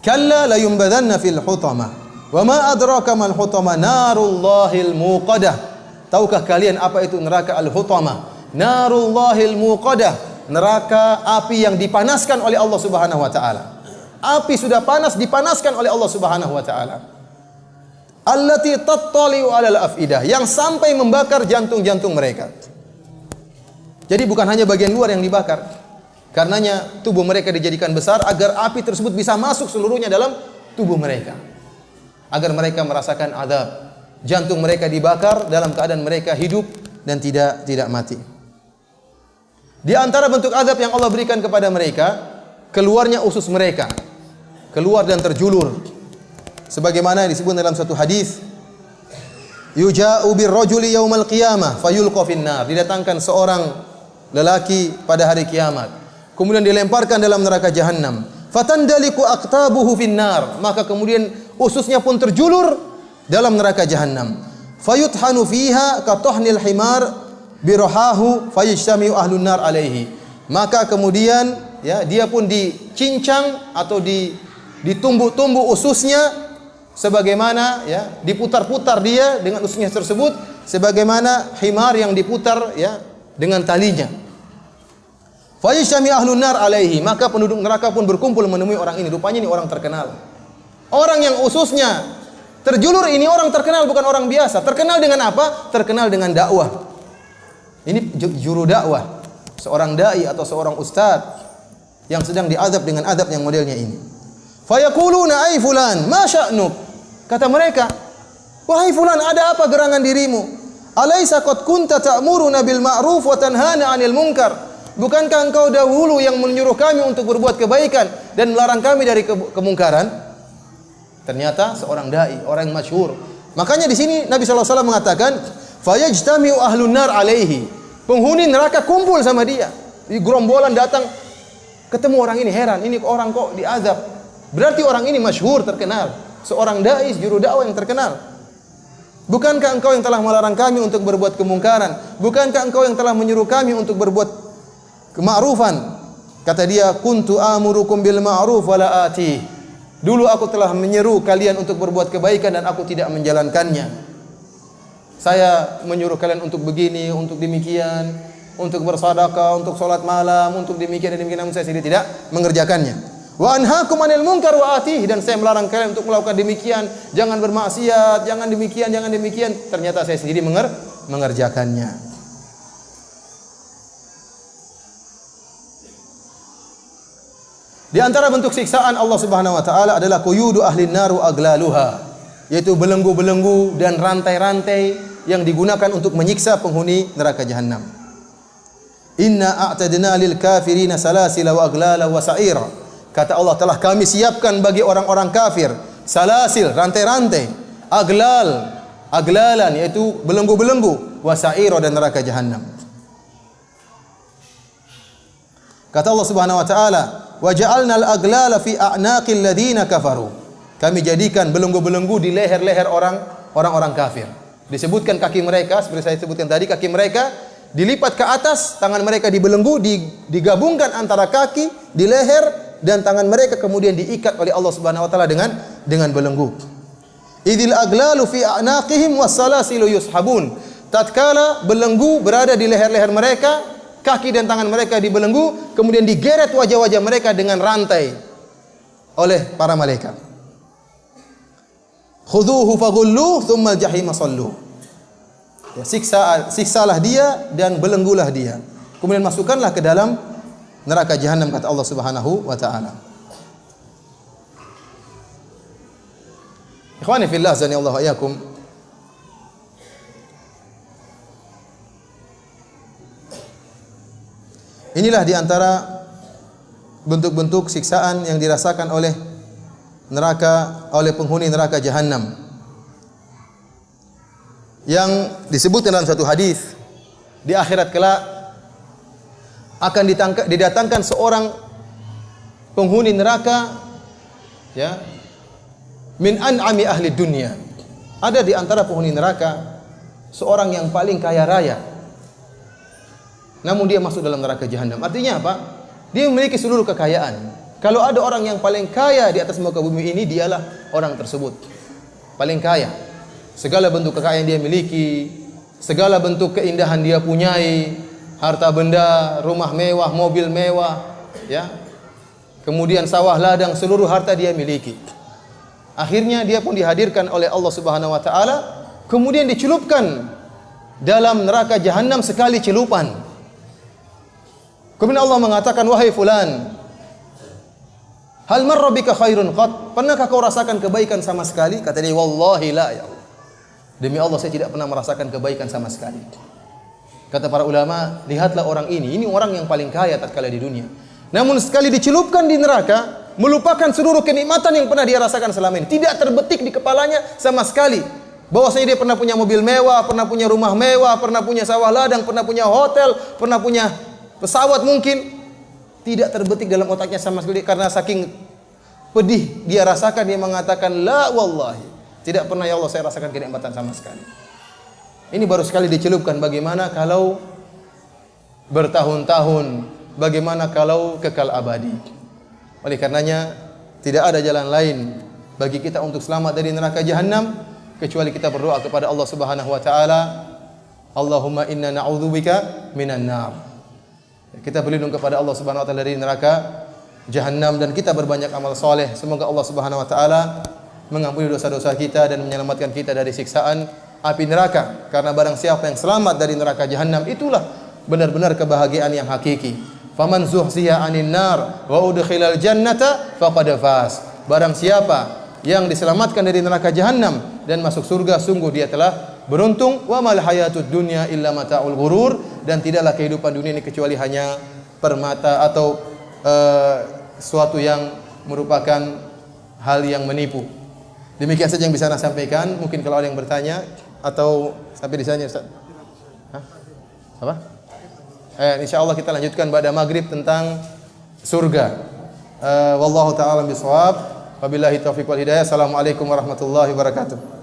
"Kalla la yumbadanna fil hutamah, wa ma adraka mal hutamah, narullahil muqadah." Tahukah kalian apa itu neraka al-hutamah? Narullahil muqadah, neraka api yang dipanaskan oleh Allah Subhanahu wa taala. Api sudah panas dipanaskan oleh Allah Subhanahu wa taala. Allati tattali'u 'alal afidah, yang sampai membakar jantung-jantung mereka. Jadi bukan hanya bagian luar yang dibakar. Karenanya tubuh mereka dijadikan besar agar api tersebut bisa masuk seluruhnya dalam tubuh mereka. Agar mereka merasakan azab. Jantung mereka dibakar dalam keadaan mereka hidup dan tidak mati. Di antara bentuk azab yang Allah berikan kepada mereka, keluarnya usus mereka. Keluar dan terjulur. Sebagaimana disebut dalam satu hadis, yuja'u birrajuli yaumal qiyamah fayulqa finnar. Didatangkan seorang lelaki pada hari kiamat, kemudian dilemparkan dalam neraka jahanam. Fatandaliku aqtabuhu finnar. Maka kemudian ususnya pun terjulur dalam neraka jahanam. Fayuthanu fiha ka tahnil himar birahahu fayajtami'u ahlun nar alaihi. Maka kemudian ya, dia pun dicincang atau ditumbuk-tumbuk ususnya, sebagaimana ya, diputar-putar dia dengan ususnya tersebut sebagaimana himar yang diputar ya dengan talinya. Fayajtami'u ahlun nar alaihi. Maka penduduk neraka pun berkumpul menemui orang ini. Rupanya ini orang terkenal. Orang yang ususnya terjulur ini orang terkenal, bukan orang biasa. Terkenal dengan apa? Terkenal dengan dakwah. Ini juru dakwah, seorang dai atau seorang ustaz yang sedang diazab dengan azab yang modelnya ini. Fayaquluna ay fulan, ma sya'nuk? Kata mereka, wahai fulan, ada apa gerangan dirimu? Alaisa qad kunta ta'muruna bil ma'ruf wa tanhana 'anil munkar? Bukankah engkau dahulu yang menyuruh kami untuk berbuat kebaikan dan melarang kami dari kemungkaran? Ternyata seorang dai, orang yang masyhur. Makanya di sini Nabi sallallahu alaihi wasallam mengatakan, "Fayajtami'u ahlun nar alaihi." Penghuni neraka kumpul sama dia. Di gerombolan datang ketemu orang ini, heran, ini orang kok diazab. Berarti orang ini masyhur, terkenal. Seorang dai, juru dakwah yang terkenal. Bukankah engkau yang telah melarang kami untuk berbuat kemungkaran? Bukankah engkau yang telah menyuruh kami untuk berbuat kema'rufan? Kata dia, "Kuntu amurukum bil ma'ruf wa la atih." Dulu aku telah menyeru kalian untuk berbuat kebaikan dan aku tidak menjalankannya. Saya menyuruh kalian untuk begini, untuk demikian, untuk bersedekah, untuk salat malam, untuk demikian dan demikian, namun saya sendiri tidak mengerjakannya. Wa anhaakum 'anil munkar wa atih, dan saya melarang kalian untuk melakukan demikian, jangan bermaksiat, jangan demikian, jangan demikian. Ternyata saya sendiri mengerjakannya. Di antara bentuk siksaan Allah Subhanahu wa taala adalah quyudu ahlin naru aglaluha, yaitu belenggu-belenggu dan rantai-rantai yang digunakan untuk menyiksa penghuni neraka jahanam. Inna a'tadna lil kafirina salasila wa aglala wa sa'ira. Kata Allah, telah kami siapkan bagi orang-orang kafir salasil, rantai-rantai, aglalan yaitu belenggu-belenggu, wa sa'ira, dan neraka jahanam. Kata Allah Subhanahu wa taala, wa ja'alnal aglala fi a'naqil ladzina kafaru. Kami jadikan belenggu-belenggu di leher-leher orang-orang kafir. Disebutkan kaki mereka, seperti saya sebutkan tadi, kaki mereka dilipat ke atas, tangan mereka dibelenggu, digabungkan antara kaki di leher dan tangan mereka kemudian diikat oleh Allah Subhanahu wa taala dengan belenggu. Idil aglalu fi a'naqihim was-salasilu yushabun. Tatkala belenggu berada di leher-leher mereka, kaki dan tangan mereka dibelenggu, kemudian digeret wajah-wajah mereka dengan rantai oleh para malaikat. Khudhuhu faghulluh tsumma al-jahima salluh. Ya, siksalah dia dan belenggulah dia. Kemudian masukkanlah ke dalam neraka jahanam, kata Allah Subhanahu wa taala. Ikhwani fillah, azani Allah wa iyyakum. Inilah di antara bentuk-bentuk siksaan yang dirasakan oleh penghuni neraka jahanam. Yang disebutkan dalam satu hadis, di akhirat kelak akan didatangkan seorang penghuni neraka, ya, min an'ami ahli dunya. Ada di antara penghuni neraka seorang yang paling kaya raya, namun dia masuk dalam neraka jahanam. Artinya apa? Dia memiliki seluruh kekayaan. Kalau ada orang yang paling kaya di atas muka bumi ini, dialah orang tersebut. Paling kaya. Segala bentuk kekayaan dia miliki, segala bentuk keindahan dia punyai, harta benda, rumah mewah, mobil mewah, ya. Kemudian sawah ladang, seluruh harta dia miliki. Akhirnya dia pun dihadirkan oleh Allah Subhanahu wa taala, kemudian dicelupkan dalam neraka jahanam sekali celupan. Kemudian Allah mengatakan, wahai fulan, hal marra bika khairun qat? Pernahkah kau rasakan kebaikan sama sekali? Kata dia, wallahi la ya Allah. Demi Allah saya tidak pernah merasakan kebaikan sama sekali. Kata para ulama, lihatlah orang ini orang yang paling kaya tatkala di dunia. Namun sekali dicelupkan di neraka, melupakan seluruh kenikmatan yang pernah dia rasakan selama ini. Tidak terbetik di kepalanya sama sekali bahwasanya dia pernah punya mobil mewah, pernah punya rumah mewah, pernah punya sawah ladang, pernah punya hotel, pernah punya pesawat mungkin. Tidak terbetik dalam otaknya sama sekali, karena saking pedih dia rasakan, dia mengatakan, la wallahi, tidak pernah ya Allah saya rasakan kenikmatan sama sekali. Ini baru sekali dicelupkan, bagaimana kalau bertahun-tahun, bagaimana kalau kekal abadi. Oleh karenanya tidak ada jalan lain bagi kita untuk selamat dari neraka jahanam kecuali kita berdoa kepada Allah Subhanahu wa taala, Allahumma inna na'udzubika minan nar. Kita berlindung kepada Allah Subhanahu wa taala dari neraka jahanam, dan kita berbanyak amal soleh. Semoga Allah Subhanahu wa taala mengampuni dosa-dosa kita dan menyelamatkan kita dari siksaan api neraka. Karena barang siapa yang selamat dari neraka jahanam, itulah benar-benar kebahagiaan yang hakiki. Faman zuhziya 'anil nar wa udkhilal jannata faqad faz. Barang siapa yang diselamatkan dari neraka jahanam dan masuk surga, sungguh dia telah beruntung. Wa mal hayatud dunya illa mata'ul ghurur. Dan tidaklah kehidupan dunia ini kecuali hanya permata atau suatu yang merupakan hal yang menipu. Demikian saja yang bisa saya sampaikan. Mungkin kalau ada yang bertanya, atau sampai di sana Ustaz. Hah? Apa? Insyaallah kita lanjutkan pada maghrib tentang surga. Wallahu taala bisawab. Wabillahi taufiq wal hidayah. Assalamualaikum warahmatullahi wabarakatuh.